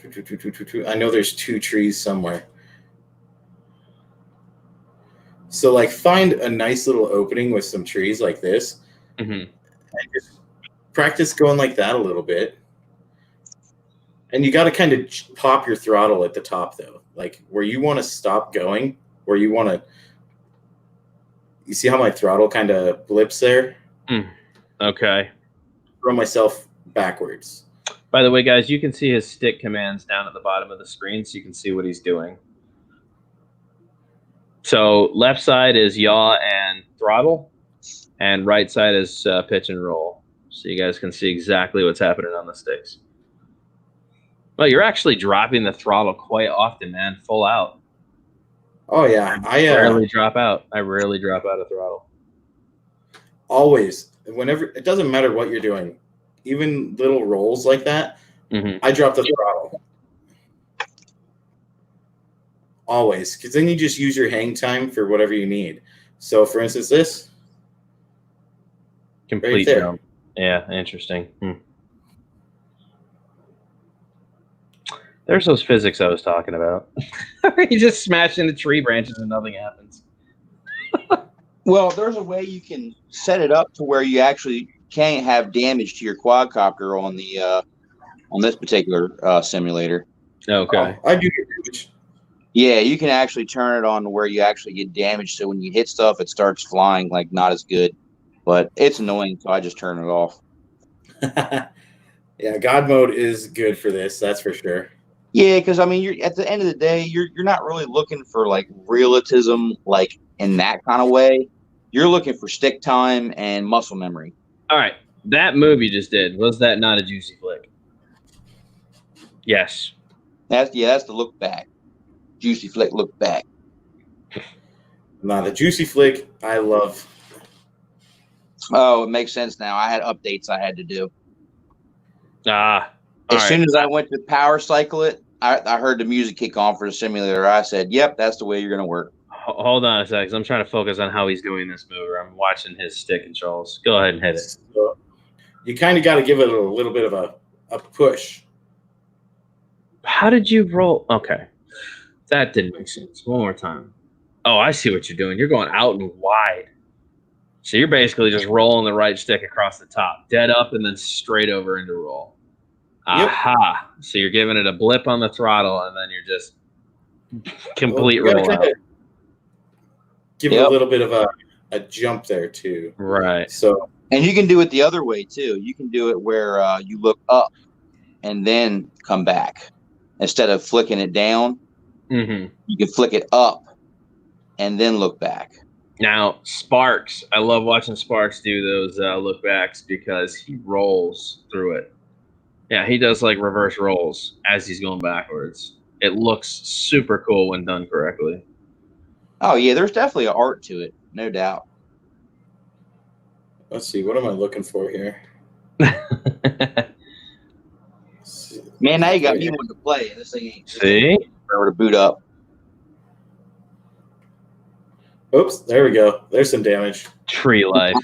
I know there's 2 trees somewhere. So like, find a nice little opening with some trees like this, and just practice going like that a little bit. And you got to kind of pop your throttle at the top though, like where you want to stop going, where you want to. You see how my throttle kind of blips there? Okay. Throw myself backwards. By the way, guys, you can see his stick commands down at the bottom of the screen, so you can see what he's doing. So left side is yaw and throttle, and right side is pitch and roll. So you guys can see exactly what's happening on the sticks. Well, you're actually dropping the throttle quite often, man. Full out. Oh yeah, I rarely drop out. I rarely drop out of throttle. Always, whenever, it doesn't matter what you're doing, even little rolls like that, I drop the throttle. Always, because then you just use your hang time for whatever you need. So, for instance, this complete right jump. Yeah, interesting. There's those physics I was talking about. You just smash into tree branches and nothing happens. Well, there's a way you can set it up to where you actually can't have damage to your quadcopter on the on this particular simulator. Okay. I do get damage. Yeah, you can actually turn it on to where you actually get damage. So when you hit stuff, it starts flying like not as good. But it's annoying, so I just turn it off. Yeah, God mode is good for this. That's for sure. Yeah, because I mean, you're at the end of the day, you're not really looking for like realism, like in that kind of way. You're looking for stick time and muscle memory. All right, that move you just did, was that not a juicy flick? Yes. That's the look back. Juicy flick, look back. Nah, the juicy flick, I love. Oh, it makes sense now. I had updates I had to do. As soon as I went to power cycle it, I heard the music kick on for the simulator. I said, "Yep, that's the way you're going to work." Hold on a sec, 'cause I'm trying to focus on how he's doing this move. I'm watching his stick controls. Go ahead and hit it. So you kind of got to give it a little bit of a push. How did you roll? Okay. That didn't make sense. One more time. Oh, I see what you're doing. You're going out and wide. So you're basically just rolling the right stick across the top, dead up, and then straight over into roll. Yep. Aha. So you're giving it a blip on the throttle, and then you're just complete Well, roll out. Give it a little bit of a jump there too. Right. So, and you can do it the other way too. You can do it where you look up and then come back instead of flicking it down. Mm-hmm. You can flick it up and then look back. Now, Sparks, I love watching Sparks do those look backs because he rolls through it. Yeah, he does like reverse rolls as he's going backwards. It looks super cool when done correctly. Oh, yeah, there's definitely an art to it, no doubt. let's see. What am I looking for here? Man, now you got me wanting to play. This thing ain't See? to boot up. Oops, there we go. There's some damage. Tree life.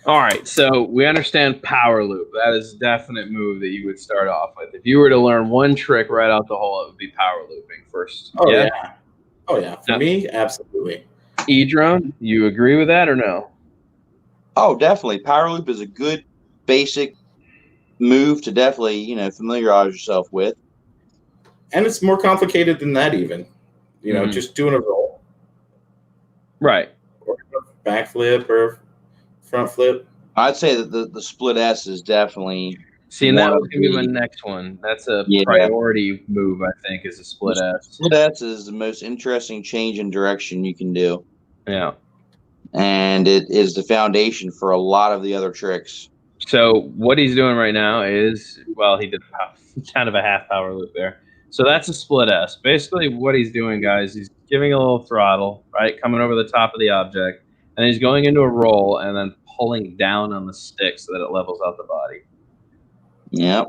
All right, so we understand power loop. That is a definite move that you would start off with. If you were to learn one trick right out the hole, it would be power looping first. Oh, yeah. Oh, yeah. For Now, me, absolutely. E-drone, you agree with that or no? Oh, definitely. Power loop is a good basic move to definitely, familiarize yourself with. And it's more complicated than that even. Just doing a roll. Right. Or a backflip or front flip. I'd say that the split S is definitely. See, and that was going to be my next one. That's a priority move, I think, is a split S. Split S is the most interesting change in direction you can do. Yeah. And it is the foundation for a lot of the other tricks. So what he's doing right now is, well, he did kind of a half power loop there. So that's a split S. Basically what he's doing, guys, he's giving a little throttle, right, coming over the top of the object, and he's going into a roll and then pulling down on the stick so that it levels out the body. Yep.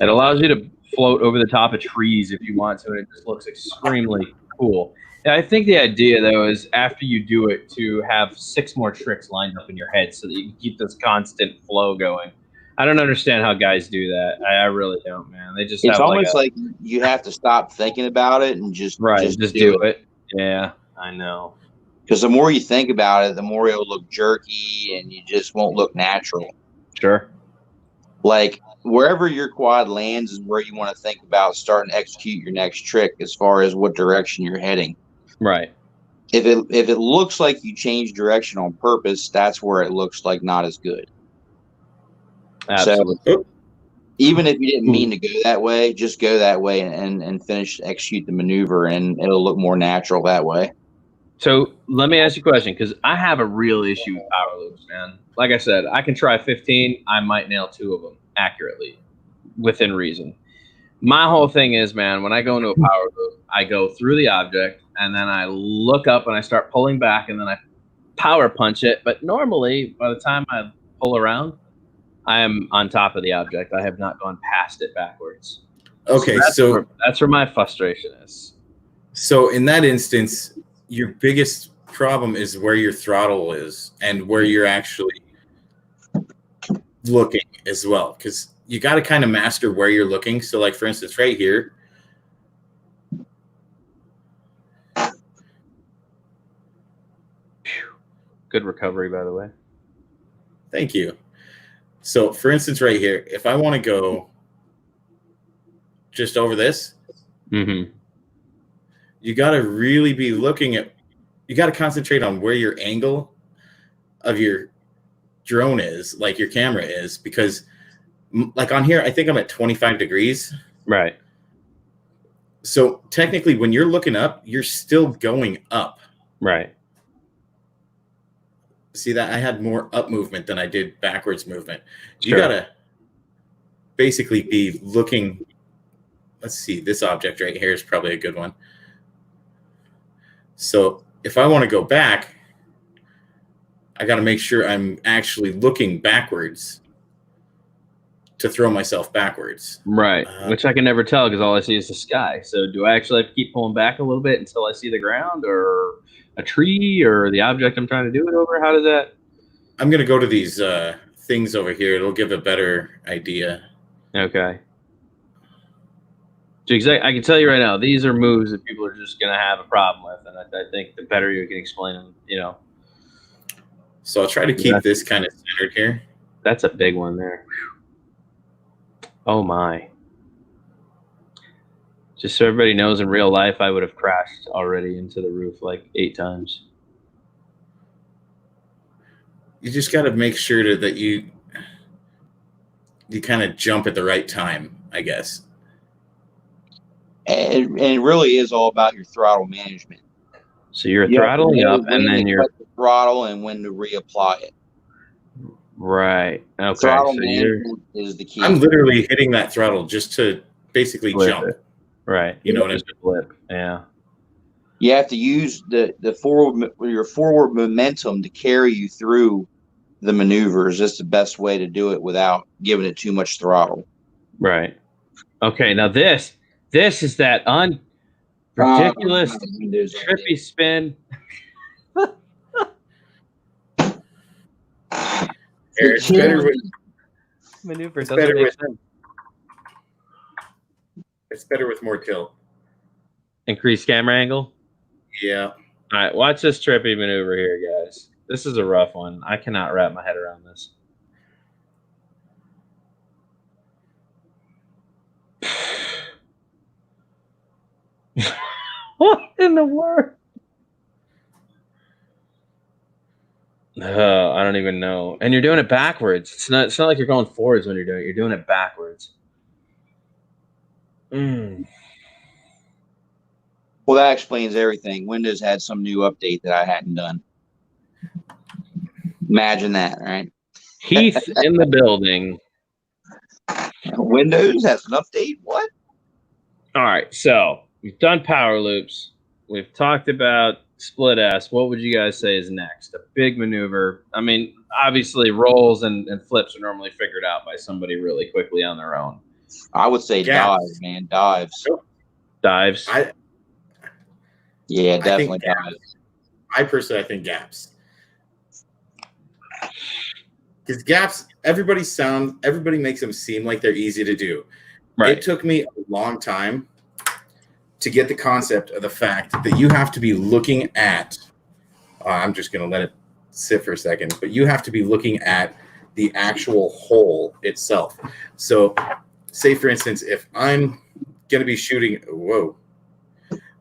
It allows you to float over the top of trees if you want to, and it just looks extremely cool. Yeah, I think the idea, though, is after you do it to have 6 more tricks lined up in your head so that you can keep this constant flow going. I don't understand how guys do that. I really don't, man. They just it's have almost like you have to stop thinking about it and just do it. Yeah, I know. Because the more you think about it, the more it'll look jerky and you just won't look natural. Sure. Like wherever your quad lands is where you want to think about starting to execute your next trick as far as what direction you're heading. Right. If it looks like you change direction on purpose, that's where it looks like not as good. Absolutely. So even if you didn't mean to go that way, just go that way and execute the maneuver, and it'll look more natural that way. So let me ask you a question, because I have a real issue with power loops, man. Like I said, I can try 15. I might nail 2 of them accurately, within reason. My whole thing is, man, when I go into a power loop, I go through the object, and then I look up and I start pulling back, and then I power punch it. But normally, by the time I pull around, I am on top of the object. I have not gone past it backwards. Okay, so that's where my frustration is. So in that instance, your biggest problem is where your throttle is and where you're actually looking as well, because you got to kind of master where you're looking. So like, for instance, right here, good recovery, by the way. Thank you. So for instance, right here, if I want to go just over this, you got to really be looking at, you got to concentrate on where your angle of your drone is, like your camera is, because like on here, I think I'm at 25 degrees. Right. So technically when you're looking up, you're still going up. Right. See that I had more up movement than I did backwards movement. Sure. You got to basically be looking. Let's see, this object right here is probably a good one. So if I want to go back, I got to make sure I'm actually looking backwards. to throw myself backwards. Right, which I can never tell because all I see is the sky. So do I actually have to keep pulling back a little bit until I see the ground or a tree or the object I'm trying to do it over? How does that? I'm going to go to these things over here. It'll give a better idea. Okay. I can tell you right now, these are moves that people are just going to have a problem with. And I think the better you can explain them, you know. So I'll try to keep this kind of centered here. That's a big one there. Oh, my. Just so everybody knows, in real life, I would have crashed already into the roof like 8 times. You just got to make sure that you kind of jump at the right time, I guess. And it really is all about your throttle management. So you're throttling up, and then you're the throttle and when to reapply it. Right. Okay. Throttle so management is the key. I'm literally hitting that throttle just to basically jump. It. Right. You know what I mean? Flip. Yeah. You have to use your forward momentum to carry you through the maneuvers. That's the best way to do it without giving it too much throttle. Right. Okay. Now this is that ridiculous trippy spin. It's better with maneuver. It's doesn't better make with sense. It's better with more tilt. Increase camera angle. Yeah. All right. Watch this trippy maneuver here, guys. This is a rough one. I cannot wrap my head around this. What in the world? I don't even know. And you're doing it backwards. It's not like you're going forwards when you're doing it. You're doing it backwards. Well, that explains everything. Windows had some new update that I hadn't done. Imagine that, right? Heath in the building. Windows has an update? What? All right. So we've done power loops. We've talked about split S. What would you guys say is next? A big maneuver. I mean, obviously rolls and flips are normally figured out by somebody really quickly on their own. I would say dives, man. Dives. Dives. Yeah, definitely dives. I personally think gaps. Because gaps, everybody makes them seem like they're easy to do. Right. It took me a long time to get the concept of the fact that you have to be looking at, I'm just going to let it sit for a second, but you have to be looking at the actual hole itself. So say, for instance, if I'm going to be shooting,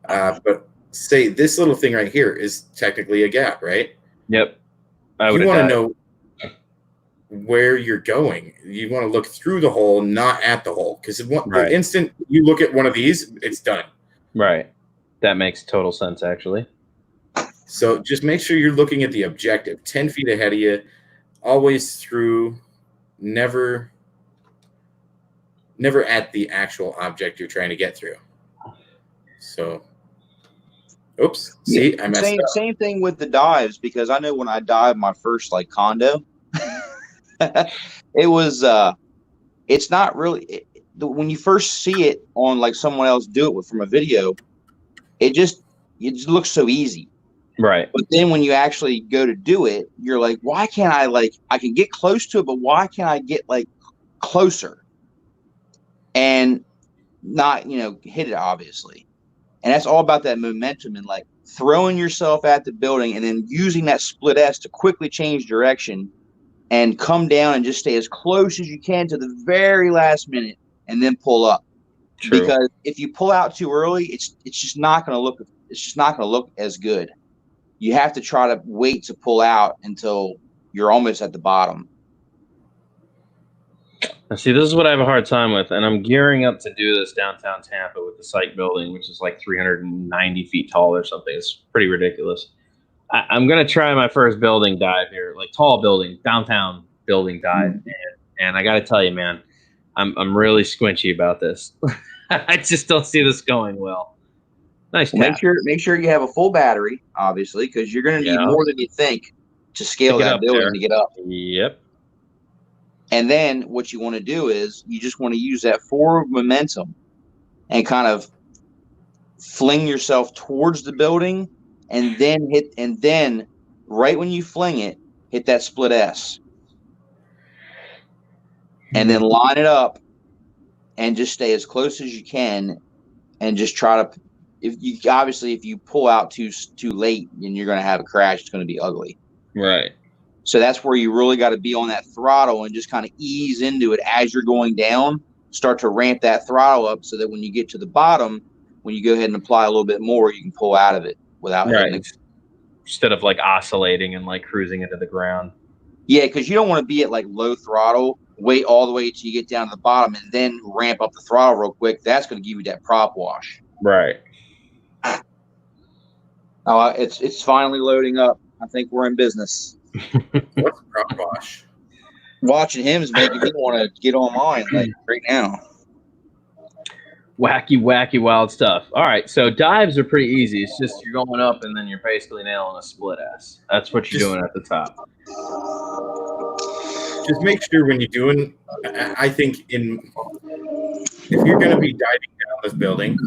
but say this little thing right here is technically a gap, right? Yep. You want to know where you're going. You want to look through the hole, not at the hole. Because the instant you look at one of these, it's done. Right. That makes total sense, actually. So just make sure you're looking at the objective, 10 feet ahead of you, always through, never at the actual object you're trying to get through. So, oops. See, I messed up. Same thing with the dives, because I know when I dived my first condo, it was it's not really when you first see it on someone else do it from a video, it just looks so easy, right? But then when you actually go to do it, you're like, why can't I can get close to it, but why can't I get closer and not hit it, obviously. And that's all about that momentum and throwing yourself at the building and then using that split S to quickly change direction and come down and just stay as close as you can to the very last minute and then pull up. True. Because if you pull out too early, it's just not going to look as good. You have to try to wait to pull out until you're almost at the bottom. Now, see, this is what I have a hard time with, and I'm gearing up to do this downtown Tampa with the Psych building, which is 390 feet tall or something. It's pretty ridiculous. I'm going to try my first building dive here, tall building, downtown building dive. And I got to tell you, man, I'm really squinchy about this. I just don't see this going well. Nice. Well, make sure you have a full battery, obviously, because you're going to need more than you think to scale that building to get up. Yep. And then what you want to do is you just want to use that forward momentum and kind of fling yourself towards the building, and then right when you fling it, hit that split S. And then line it up and just stay as close as you can and just try to if you pull out too late and you're going to have a crash, it's going to be ugly. Right. So that's where you really got to be on that throttle and just kind of ease into it as you're going down. Start to ramp that throttle up so that when you get to the bottom, when you go ahead and apply a little bit more, you can pull out of it without hitting it. Instead of like oscillating and like cruising into the ground. Yeah, because you don't want to be at like low throttle, wait all the way till you get down to the bottom and then ramp up the throttle real quick. That's going to give you that prop wash. Right. Oh, it's finally loading up. I think we're in business. What's prop wash? Watching him is making me want to get on mine like right now. Wacky, wild stuff. All right, so dives are pretty easy. It's just you're going up and then you're basically nailing a split S. That's what you're doing at the top. Just make sure when you're doing, I think if you're going to be diving down this building,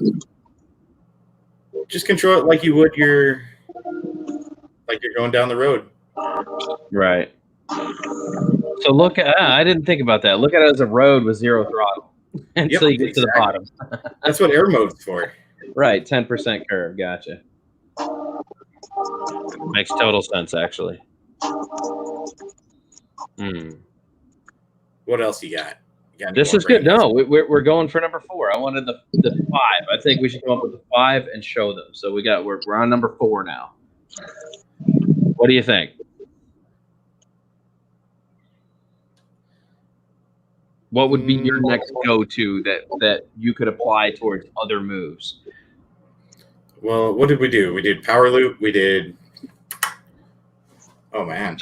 just control it like you would you're going down the road. Right. So look at, I didn't think about that. Look at it as a road with zero throttle until you get to the bottom. That's what air mode's for. Right, 10% curve. Gotcha. Makes total sense, actually. What else you got? This is good. No, we're going for number 4. I wanted the 5. I think we should come up with the 5 and show them. So we're on number 4 now. What do you think? What would be your next go-to that you could apply towards other moves? Well, what did we do? We did power loop. We did. Oh man.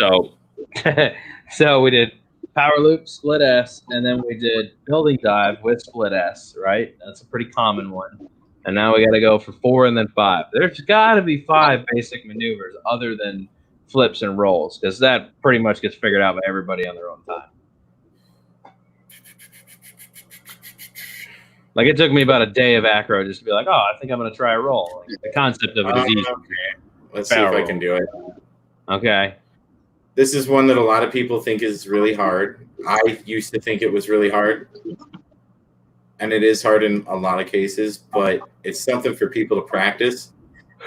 So we did power loop, split S, and then we did building dive with split S. Right? That's a pretty common one. And now we got to go for 4 and then 5. There's got to be 5 basic maneuvers other than flips and rolls, because that pretty much gets figured out by everybody on their own time. Like, it took me about a day of acro just to be like, oh, I think I'm going to try a roll. Like, the concept of it is easy. Okay. Let's see if I can do it. Okay. This is one that a lot of people think is really hard. I used to think it was really hard. And it is hard in a lot of cases, but it's something for people to practice.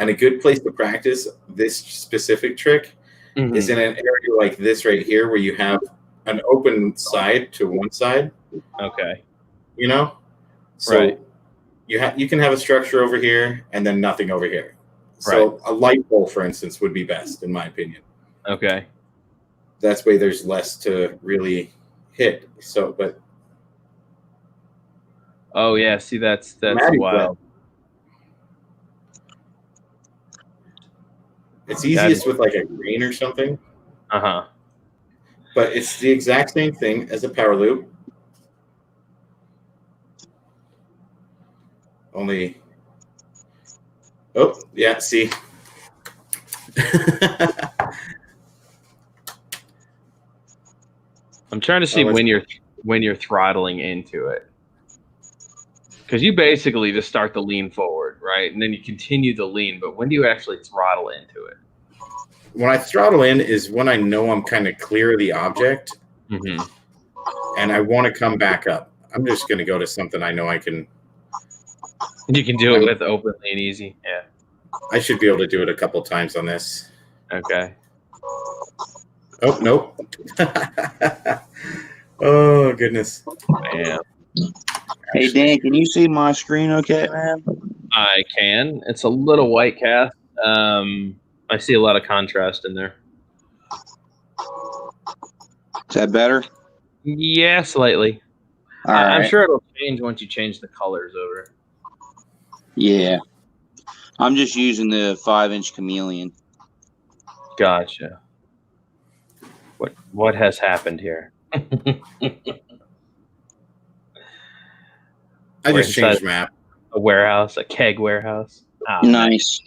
And a good place to practice this specific trick is in an area like this right here, where you have an open side to one side. Okay. You know? So you can have a structure over here and then nothing over here. So a light pole, for instance, would be best, in my opinion. Okay. That's way there's less to really hit. So, but. Oh yeah, see that's wild. It's easiest with like a green or something. Uh-huh. But it's the exact same thing as a power loop. Only, oh yeah, see. I'm trying to see when you're throttling into it. Because you basically just start the lean forward, right? And then you continue the lean, but when do you actually throttle into it? When I throttle in is when I know I'm kind of clear of the object and I want to come back up. I'm just going to go to something I know I can. You can do it with open lean easy. Yeah. I should be able to do it a couple times on this. Okay. Oh, nope. Oh, goodness. Yeah. Hey, Dan, can you see my screen okay, man? I can. It's a little white cast. I see a lot of contrast in there. Is that better? Yeah, slightly. All right. I'm sure it'll change once you change the colors over. Yeah. I'm just using the 5-inch chameleon. Gotcha. What has happened here? I just changed map. A warehouse, a keg warehouse. Oh, nice.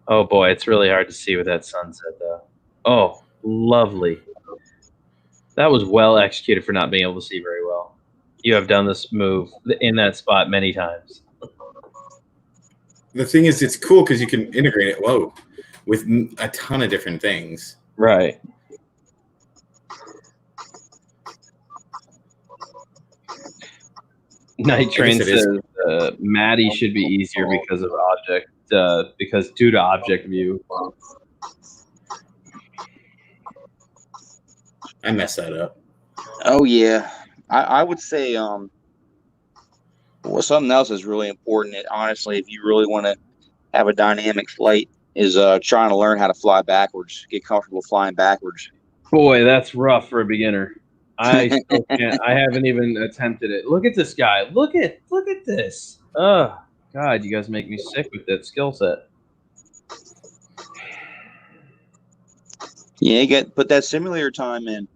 Oh boy, it's really hard to see with that sunset though. Oh, lovely. That was well executed for not being able to see very well. You have done this move in that spot many times. The thing is, it's cool because you can integrate it with a ton of different things. Right. Night Train says Maddie should be easier because of due to object view. I messed that up. Oh yeah, I would say well, something else is really important. Honestly, if you really want to have a dynamic flight, is trying to learn how to fly backwards, get comfortable flying backwards. Boy, that's rough for a beginner. I still can't. I haven't even attempted it. Look at this guy. Look at this. Oh God, you guys make me sick with that skill set. Yeah, put that simulator time in.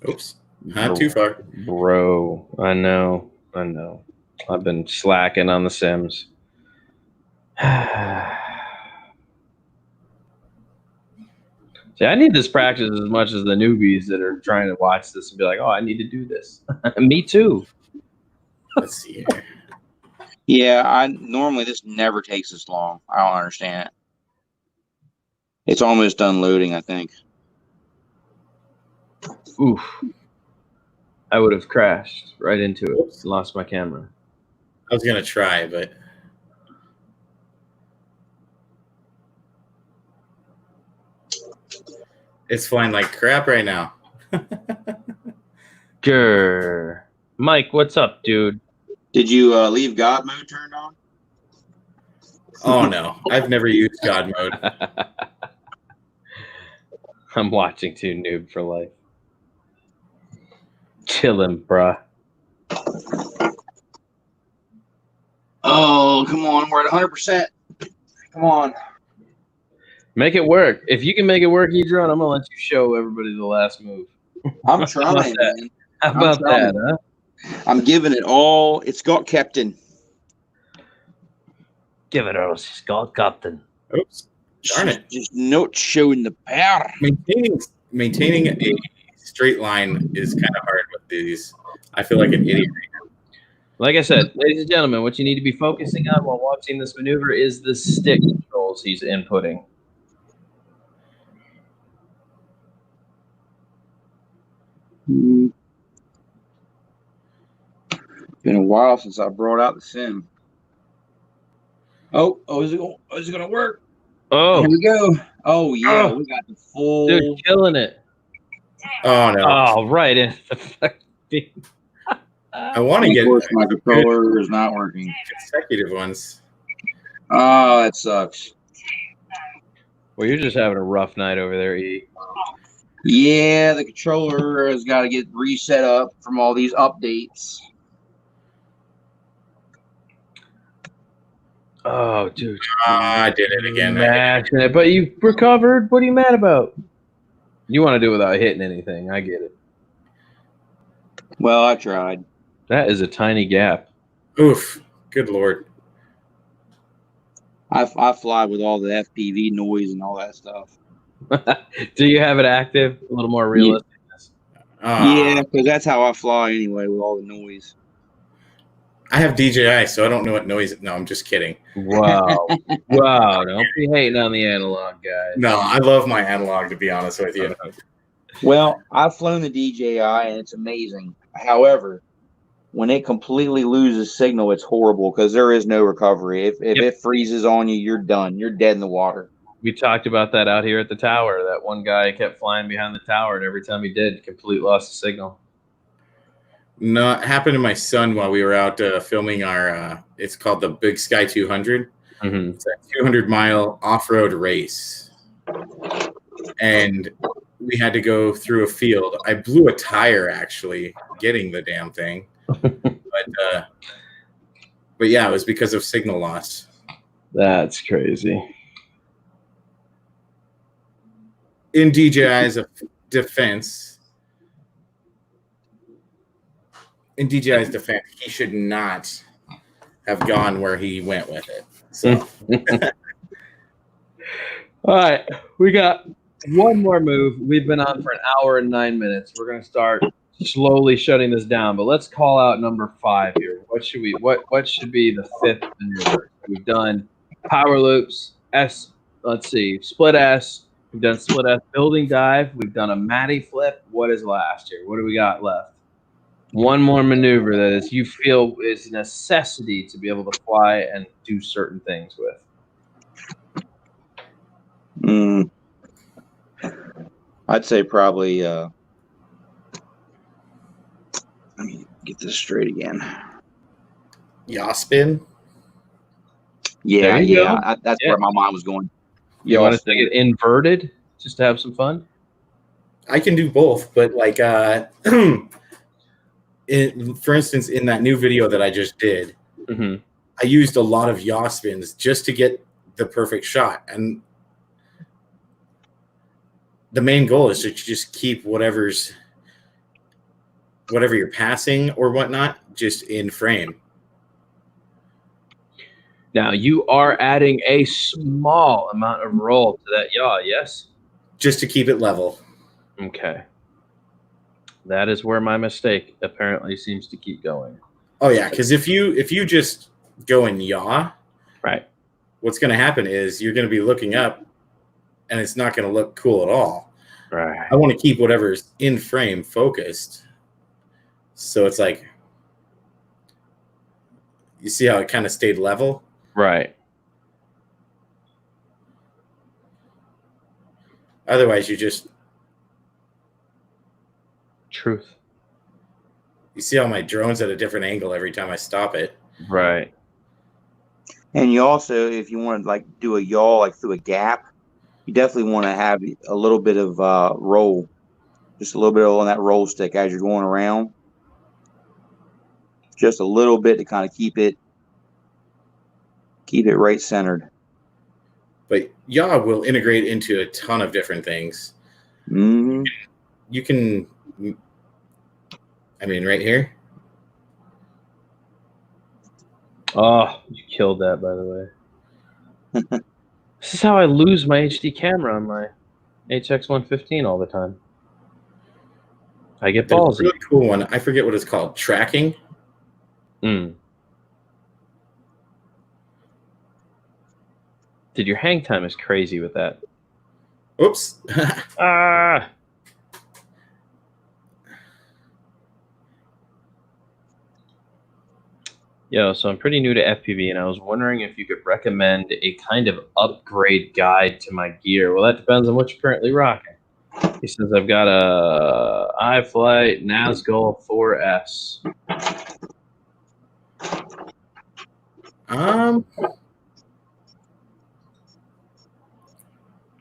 Oops, not too far, bro. I know. I've been slacking on the Sims. See, I need this practice as much as the newbies that are trying to watch this and be like, "Oh, I need to do this." Me too. Let's see here. Yeah, normally this never takes this long. I don't understand it. It's almost done loading, I think. Oof. I would have crashed right into it. Lost my camera. I was gonna try, but it's flying like crap right now. Grr. Mike, what's up, dude? Did you leave God mode turned on? Oh no, I've never used God mode. I'm watching too, noob for life. Chillin', bruh. Oh, come on. We're at 100%. Come on. Make it work. If you can make it work, Edron, I'm going to let you show everybody the last move. I'm trying, man. How about that, huh? I'm giving it all. It's got Captain. Give it all, Scott Captain. Oops. Darn it. Just not showing the power. Maintaining a straight line is kind of hard with these. I feel like an idiot right now. Like I said, ladies and gentlemen, what you need to be focusing on while watching this maneuver is the stick controls he's inputting. Been a while since I brought out the sim. Oh, is it going to work? Oh, here we go. Oh yeah, we got the full. Dude, killing it. Oh no! Oh, right. I want to get. My controller is not working. Consecutive ones. Oh, that sucks. Well, you're just having a rough night over there, E. Yeah, the controller has got to get reset up from all these updates. Oh, dude. I did it again. Mashing it, but you recovered. What are you mad about? You want to do it without hitting anything. I get it. Well, I tried. That is a tiny gap. Oof. Good Lord. I fly with all the FPV noise and all that stuff. Do you have it active? A little more realistic? Yeah, because that's how I fly anyway, with all the noise. I have DJI, so I don't know what noise. No, I'm just kidding. Wow. Wow. Don't be hating on the analog, guys. No, I love my analog, to be honest with you. Well, I've flown the DJI, and it's amazing. However, when it completely loses signal, it's horrible because there is no recovery. If it freezes on you, you're done. You're dead in the water. We talked about that out here at the tower. That one guy kept flying behind the tower, and every time he did, completely lost the signal. No, it happened to my son while we were out filming our, it's called the Big Sky 200. Mm-hmm. It's a 200-mile off-road race. And we had to go through a field. I blew a tire, actually, getting the damn thing. But yeah, it was because of signal loss. That's crazy. In DJI's defense, he should not have gone where he went with it. So, all right, we got one more move. We've been on for an hour and 9 minutes. We're going to start slowly shutting this down, but let's call out number 5 here. What should be the 5th maneuver? We've done power loops, let's see, split S. We've done split S building dive. We've done a Matty flip. What is last here? What do we got left? One more maneuver that is you feel is a necessity to be able to fly and do certain things with. I'd say probably. Let me get this straight again. Yaw spin. Yeah. That's where my mind was going. You want to take it inverted just to have some fun? I can do both, but like, for instance, in that new video that I just did, I used a lot of yaw spins just to get the perfect shot. And the main goal is to just keep whatever you're passing or whatnot just in frame. Now, you are adding a small amount of roll to that yaw, yes? Just to keep it level. Okay. That is where my mistake apparently seems to keep going. Oh, yeah, because if you just go in yaw, right, what's going to happen is you're going to be looking up, and it's not going to look cool at all. Right. I want to keep whatever's in frame focused. So it's like, you see how it kind of stayed level? Right. Otherwise, you just... Truth. You see how my drone's at a different angle every time I stop it. Right. And you also, if you want to like do a yaw like through a gap, you definitely want to have a little bit of roll, just a little bit on that roll stick as you're going around. Just a little bit to kind of keep it right centered. But yaw will integrate into a ton of different things. Mm-hmm. You can, I mean, right here. Oh, you killed that, by the way. This is how I lose my HD camera on my HX115 all the time. I get There's ballsy. a really cool one. I forget what it's called. Tracking. Dude, your hang time is crazy with that. Oops. Ah. Yo, so I'm pretty new to FPV, and I was wondering if you could recommend a kind of upgrade guide to my gear. Well, that depends on what you're currently rocking. He says I've got a iFlight Nazgul 4S.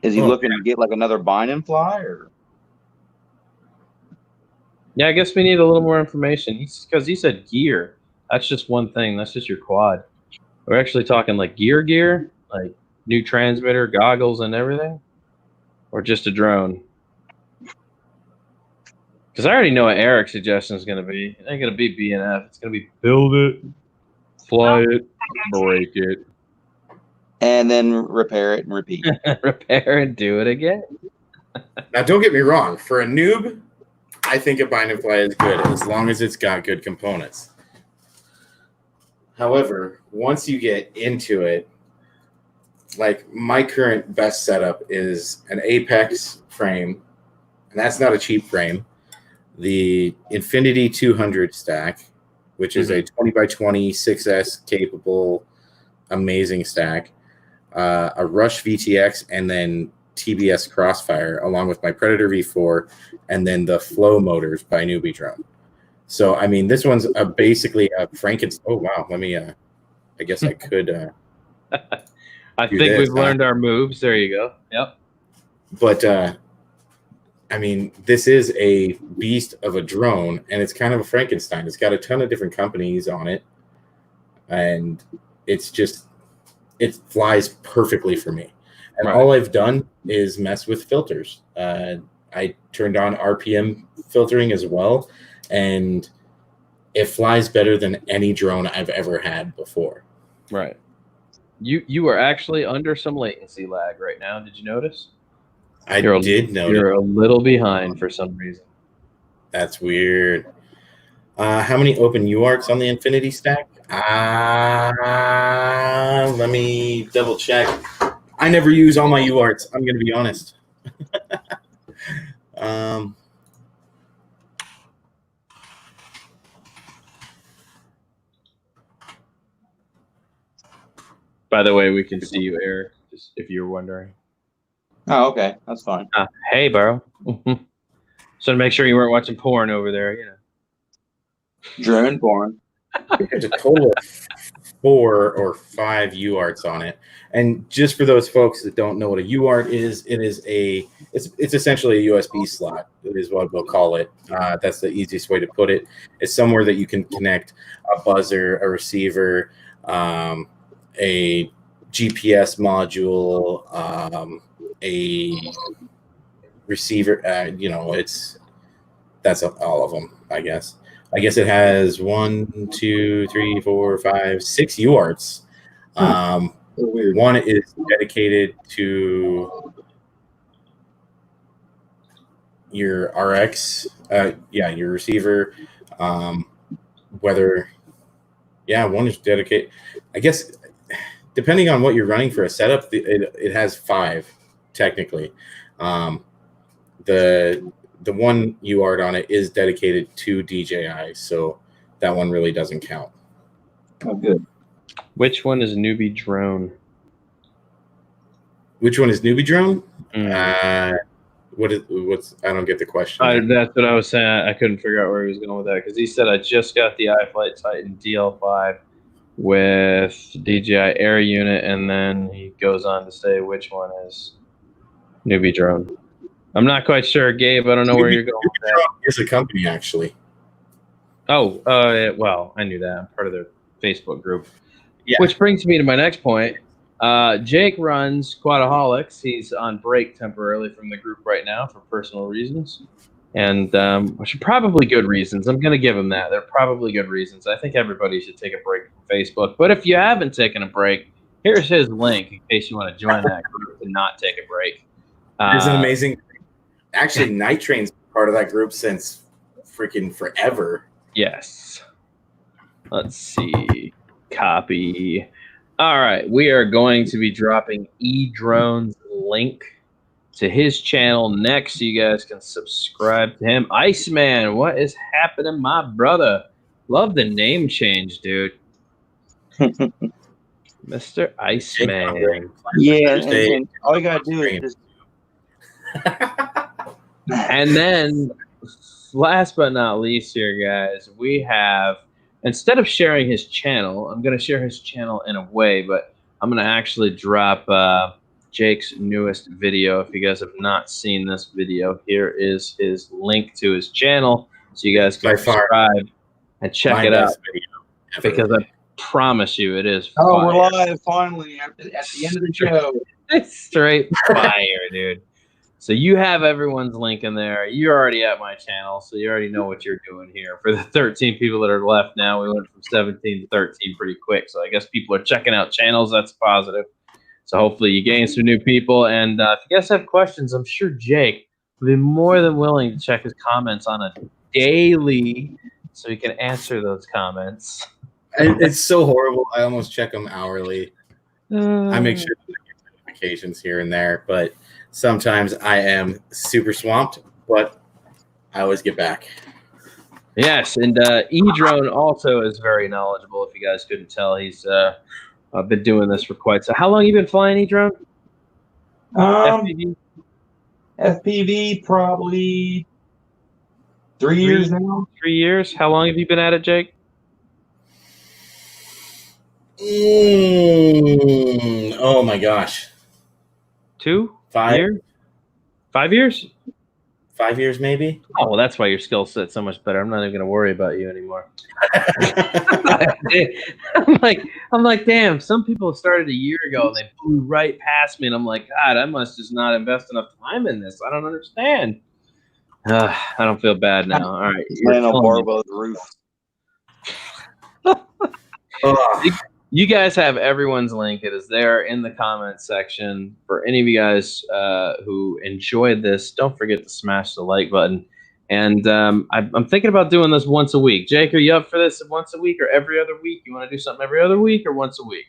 Is he looking to get like another bind and fly, or? Yeah, I guess we need a little more information. Because he said gear. That's just one thing. That's just your quad. We're actually talking like gear, like new transmitter, goggles, and everything, or just a drone. Because I already know what Eric's suggestion is going to be. It ain't going to be B&F. It's going to be build it, fly it, break it. And then repair it and repeat. Repair and do it again. Now, don't get me wrong. For a noob, I think a bind and fly is good as long as it's got good components. However, once you get into it, like my current best setup is an Apex frame, and that's not a cheap frame. The Infinity 200 stack, which is a 20x20 6S capable, amazing stack. A Rush VTX, and then TBS Crossfire, along with my Predator V4, and then the Flow motors by Newbie Drone. So, I mean, this one's basically a Frankenstein. Oh, wow. Let me, I guess I could. I think we've learned our moves. There you go. Yep. But, I mean, this is a beast of a drone, and it's kind of a Frankenstein. It's got a ton of different companies on it, and it's just, it flies perfectly for me. And all I've done is mess with filters. I turned on RPM filtering as well, and it flies better than any drone I've ever had before. Right. You are actually under some latency lag right now. Did you notice? did notice. You're a little behind for some reason. That's weird. How many open UARTs on the Infinity stack? Let me double check. I never use all my UARTs. I'm going to be honest. By the way, we can see you, Eric, just if you're wondering. Oh, okay. That's fine. Hey, bro. So to make sure you weren't watching porn over there, you know. Drone porn. There's a total of 4 or 5 UARTs on it. And just for those folks that don't know what a UART is, it's essentially a USB slot. It is what we'll call it. That's the easiest way to put it. It's somewhere that you can connect a buzzer, a receiver, a GPS module, a receiver. That's all of them, I guess. I guess it has 1, 2, 3, 4, 5, 6 UARTs. One is dedicated to your RX, your receiver. One is dedicated. I guess depending on what you're running for a setup, it has 5 technically. The one UART on it is dedicated to DJI, so that one really doesn't count. Oh, good. Which one is Newbie Drone? Which one is Newbie Drone? What's? I don't get the question. That's what I was saying. I couldn't figure out where he was going with that because he said I just got the iFlight Titan DL5 with DJI Air unit, and then he goes on to say which one is Newbie Drone. I'm not quite sure, Gabe. I don't know where you're going with that. It's a company, actually. Oh, well, I knew that. I'm part of their Facebook group. Yeah. Which brings me to my next point. Jake runs Quadaholics. He's on break temporarily from the group right now for personal reasons. And which are probably good reasons. I'm going to give him that. They're probably good reasons. I think everybody should take a break from Facebook. But if you haven't taken a break, here's his link in case you want to join that group and not take a break. There's an amazing... Actually, Night Train's part of that group since freaking forever. Yes. Let's see. Copy. All right. We are going to be dropping eDrone's link to his channel next so you guys can subscribe to him. Iceman, what is happening, my brother? Love the name change, dude. Mr. Iceman. Yeah, and all you got to do is just... And then, last but not least here, guys, we have, instead of sharing his channel, I'm going to share his channel in a way, but I'm going to actually drop Jake's newest video. If you guys have not seen this video, here is his link to his channel, so you guys can subscribe and check it out. Because I promise you, it is fire. Oh, we're live finally at the end of the show. It's straight fire, dude. So you have everyone's link in there. You're already at my channel, so you already know what you're doing here. For the 13 people that are left now, we went from 17 to 13 pretty quick. So I guess people are checking out channels. That's positive. So hopefully you gain some new people. And if you guys have questions, I'm sure Jake would be more than willing to check his comments on a daily so he can answer those comments. It's so horrible. I almost check them hourly. I make sure to get notifications here and there, but sometimes I am super swamped, but I always get back. Yes, and eDrone also is very knowledgeable. If you guys couldn't tell, he's been doing this for quite some. How long have you been flying eDrone? FPV probably 3 years now. 3 years. How long have you been at it, Jake? Oh my gosh. 5 years? 5 years? 5 years, maybe. Oh, well, that's why your skill set's so much better. I'm not even going to worry about you anymore. I'm like, damn. Some people started a year ago and they blew right past me, and I'm like, God, I must just not invest enough time in this. I don't understand. I don't feel bad now. All right, you're on a bar above the roof. You guys have everyone's link. It is there in the comment section. For any of you guys who enjoyed this, don't forget to smash the like button. And I'm thinking about doing this once a week. Jake, are you up for this once a week or every other week? You want to do something every other week or once a week?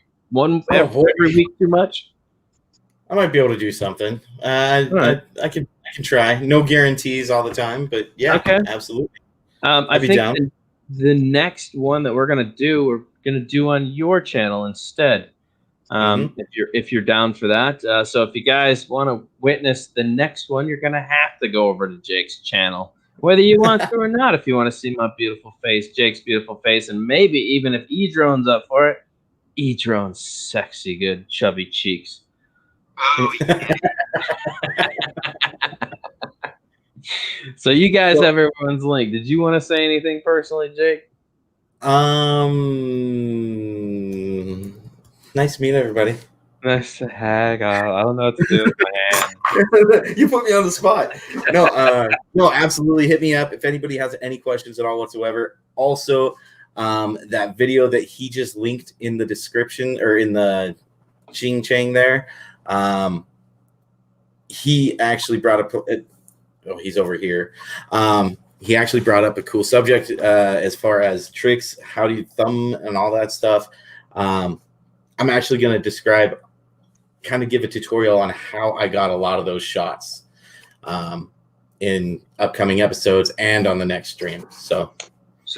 Every week too much? I might be able to do something. Right. I can try. No guarantees all the time, but yeah, okay. Absolutely. I think the next one that we're gonna do on your channel instead. If you're down for that. So if you guys want to witness the next one, you're gonna have to go over to Jake's channel, whether you want to or not. If you want to see my beautiful face, Jake's beautiful face, and maybe even if E-Drone's up for it, E-Drone's sexy, good, chubby cheeks. Oh, yeah. So you guys have everyone's link. Did you want to say anything personally, Jake? Nice to meet everybody. Nice to hag. I don't know what to do with my hand. You put me on the spot. No, absolutely. Hit me up if anybody has any questions at all whatsoever. Also, that video that he just linked in the description or in the ching chang there, he actually brought up. Oh, he's over here. He actually brought up a cool subject as far as tricks, how do you thumb and all that stuff. I'm actually going to give a tutorial on how I got a lot of those shots in upcoming episodes and on the next stream. So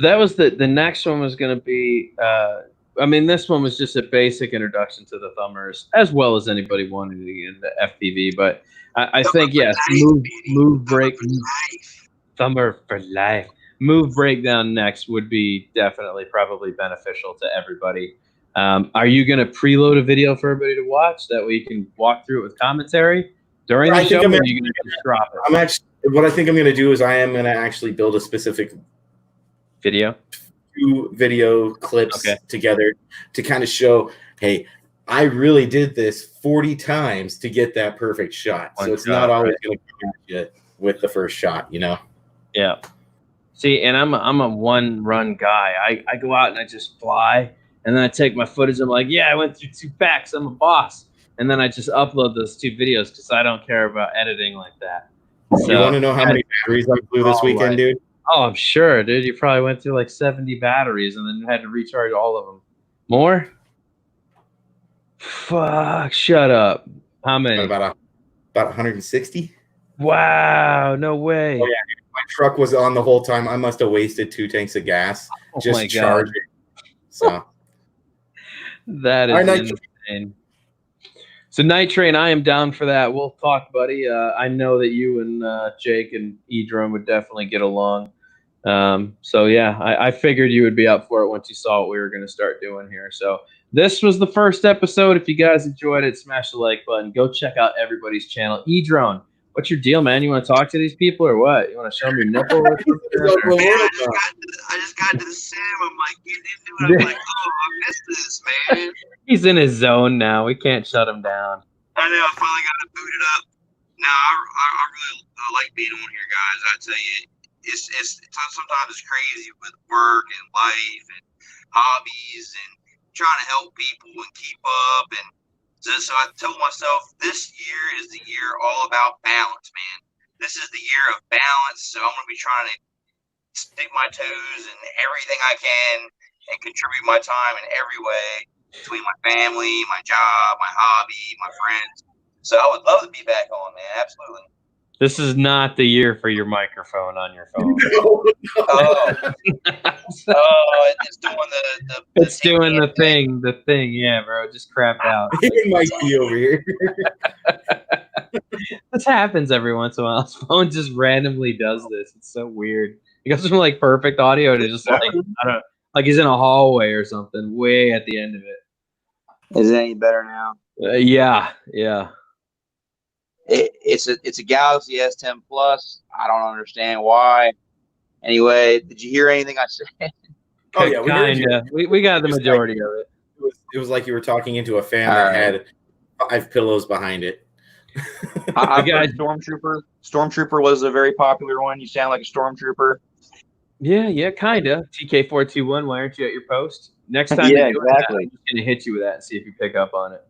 that was the next one was going to be, this one was just a basic introduction to the thumbers, as well as anybody wanting to get into FPV. But I think, yes, move break, thumber for life. Move breakdown next would be definitely probably beneficial to everybody. Are you going to preload a video for everybody to watch? That way you can walk through it with commentary during the show? Or are you going to just drop it? What I think I'm going to do is I am going to actually build a specific video, 2 video clips together to kind of show, hey, I really did this 40 times to get that perfect shot. So it's not always going to come at you with the first shot, you know? Yeah. See, and I'm a one-run guy. I go out and I just fly, and then I take my footage. I'm like, yeah, I went through 2 packs. I'm a boss. And then I just upload those 2 videos because I don't care about editing like that. So, you want to know how many batteries I blew this weekend, dude? Oh, I'm sure, dude. You probably went through like 70 batteries and then had to recharge all of them. More? Fuck, shut up. How many? About 160. Wow, no way. Oh, yeah, dude. My truck was on the whole time. I must have wasted 2 tanks of gas just charging. So that is insane. So Night Train, I am down for that. We'll talk, buddy. I know that you and Jake and E-Drone would definitely get along. So yeah, I figured you would be up for it once you saw what we were going to start doing here. So this was the first episode. If you guys enjoyed it, smash the like button. Go check out everybody's channel. E-Drone, what's your deal, man? You want to talk to these people or what? You want to show them your nipple or something? I just got to the sim. I'm like getting into it. I'm like, oh, I missed this, man. He's in his zone now. We can't shut him down. I know. I finally got it booted up. No, I really like being on here, guys. I tell you, it's sometimes it's crazy with work and life and hobbies and trying to help people and keep up. And so I told myself this year is the year all about balance, man. This is the year of balance. So I'm going to be trying to stick my toes in everything I can and contribute my time in every way between my family, my job, my hobby, my friends. So I would love to be back on, man. Absolutely. This is not the year for your microphone on your phone. It's doing it's doing the thing. Yeah, bro. Just crapped out. It might be over here. This happens every once in a while. His phone just randomly does this. It's so weird. It goes from like perfect audio to just like, I don't know, like he's in a hallway or something way at the end of it. Is it any better now? Yeah. It's a Galaxy S10 Plus. I don't understand why. Anyway, did you hear anything I said? Oh yeah, we got the majority of it. It was like you were talking into a fan that had 5 pillows behind it. I got Stormtrooper. Stormtrooper was a very popular one. You sound like a Stormtrooper. Yeah, kind of. TK421, why aren't you at your post? Next time Yeah, you're doing that, exactly. I'm just going to hit you with that and see if you pick up on it.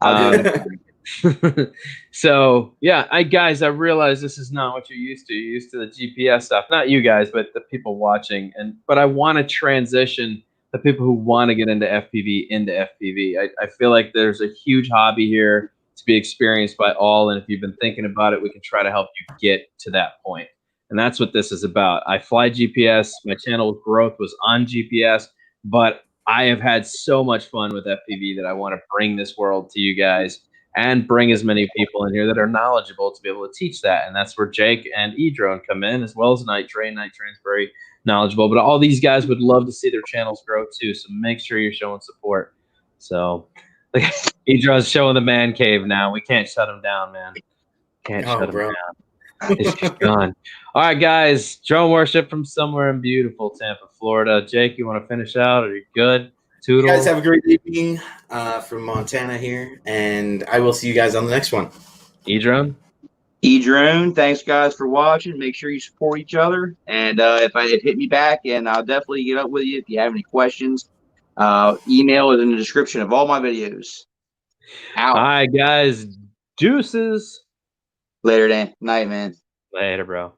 I'll do it. So yeah, I realize this is not what you're used to. You're used to the GPS stuff. Not you guys, but the people watching. But I want to transition the people who want to get into FPV into FPV. I feel like there's a huge hobby here to be experienced by all. And if you've been thinking about it, we can try to help you get to that point. And that's what this is about. I fly GPS. My channel growth was on GPS, but I have had so much fun with FPV that I want to bring this world to you guys and bring as many people in here that are knowledgeable to be able to teach that. And that's where Jake and E-Drone come in, as well as Night Train. Night Train's very knowledgeable, but all these guys would love to see their channels grow too. So make sure you're showing support. So E-Drone's showing the man cave now. We can't shut him down, man. Can't shut him down. It's just gone. All right, guys. Drone worship from somewhere in beautiful Tampa, Florida. Jake, you want to finish out? Are you good? Toodles? You guys have a great evening from Montana here, and I will see you guys on the next one. E-Drone? E-Drone, thanks guys for watching. Make sure you support each other. And hit me back, and I'll definitely get up with you if you have any questions. Email is in the description of all my videos. Out. All right, guys. Deuces. Later, Dan. Night, man. Later, bro.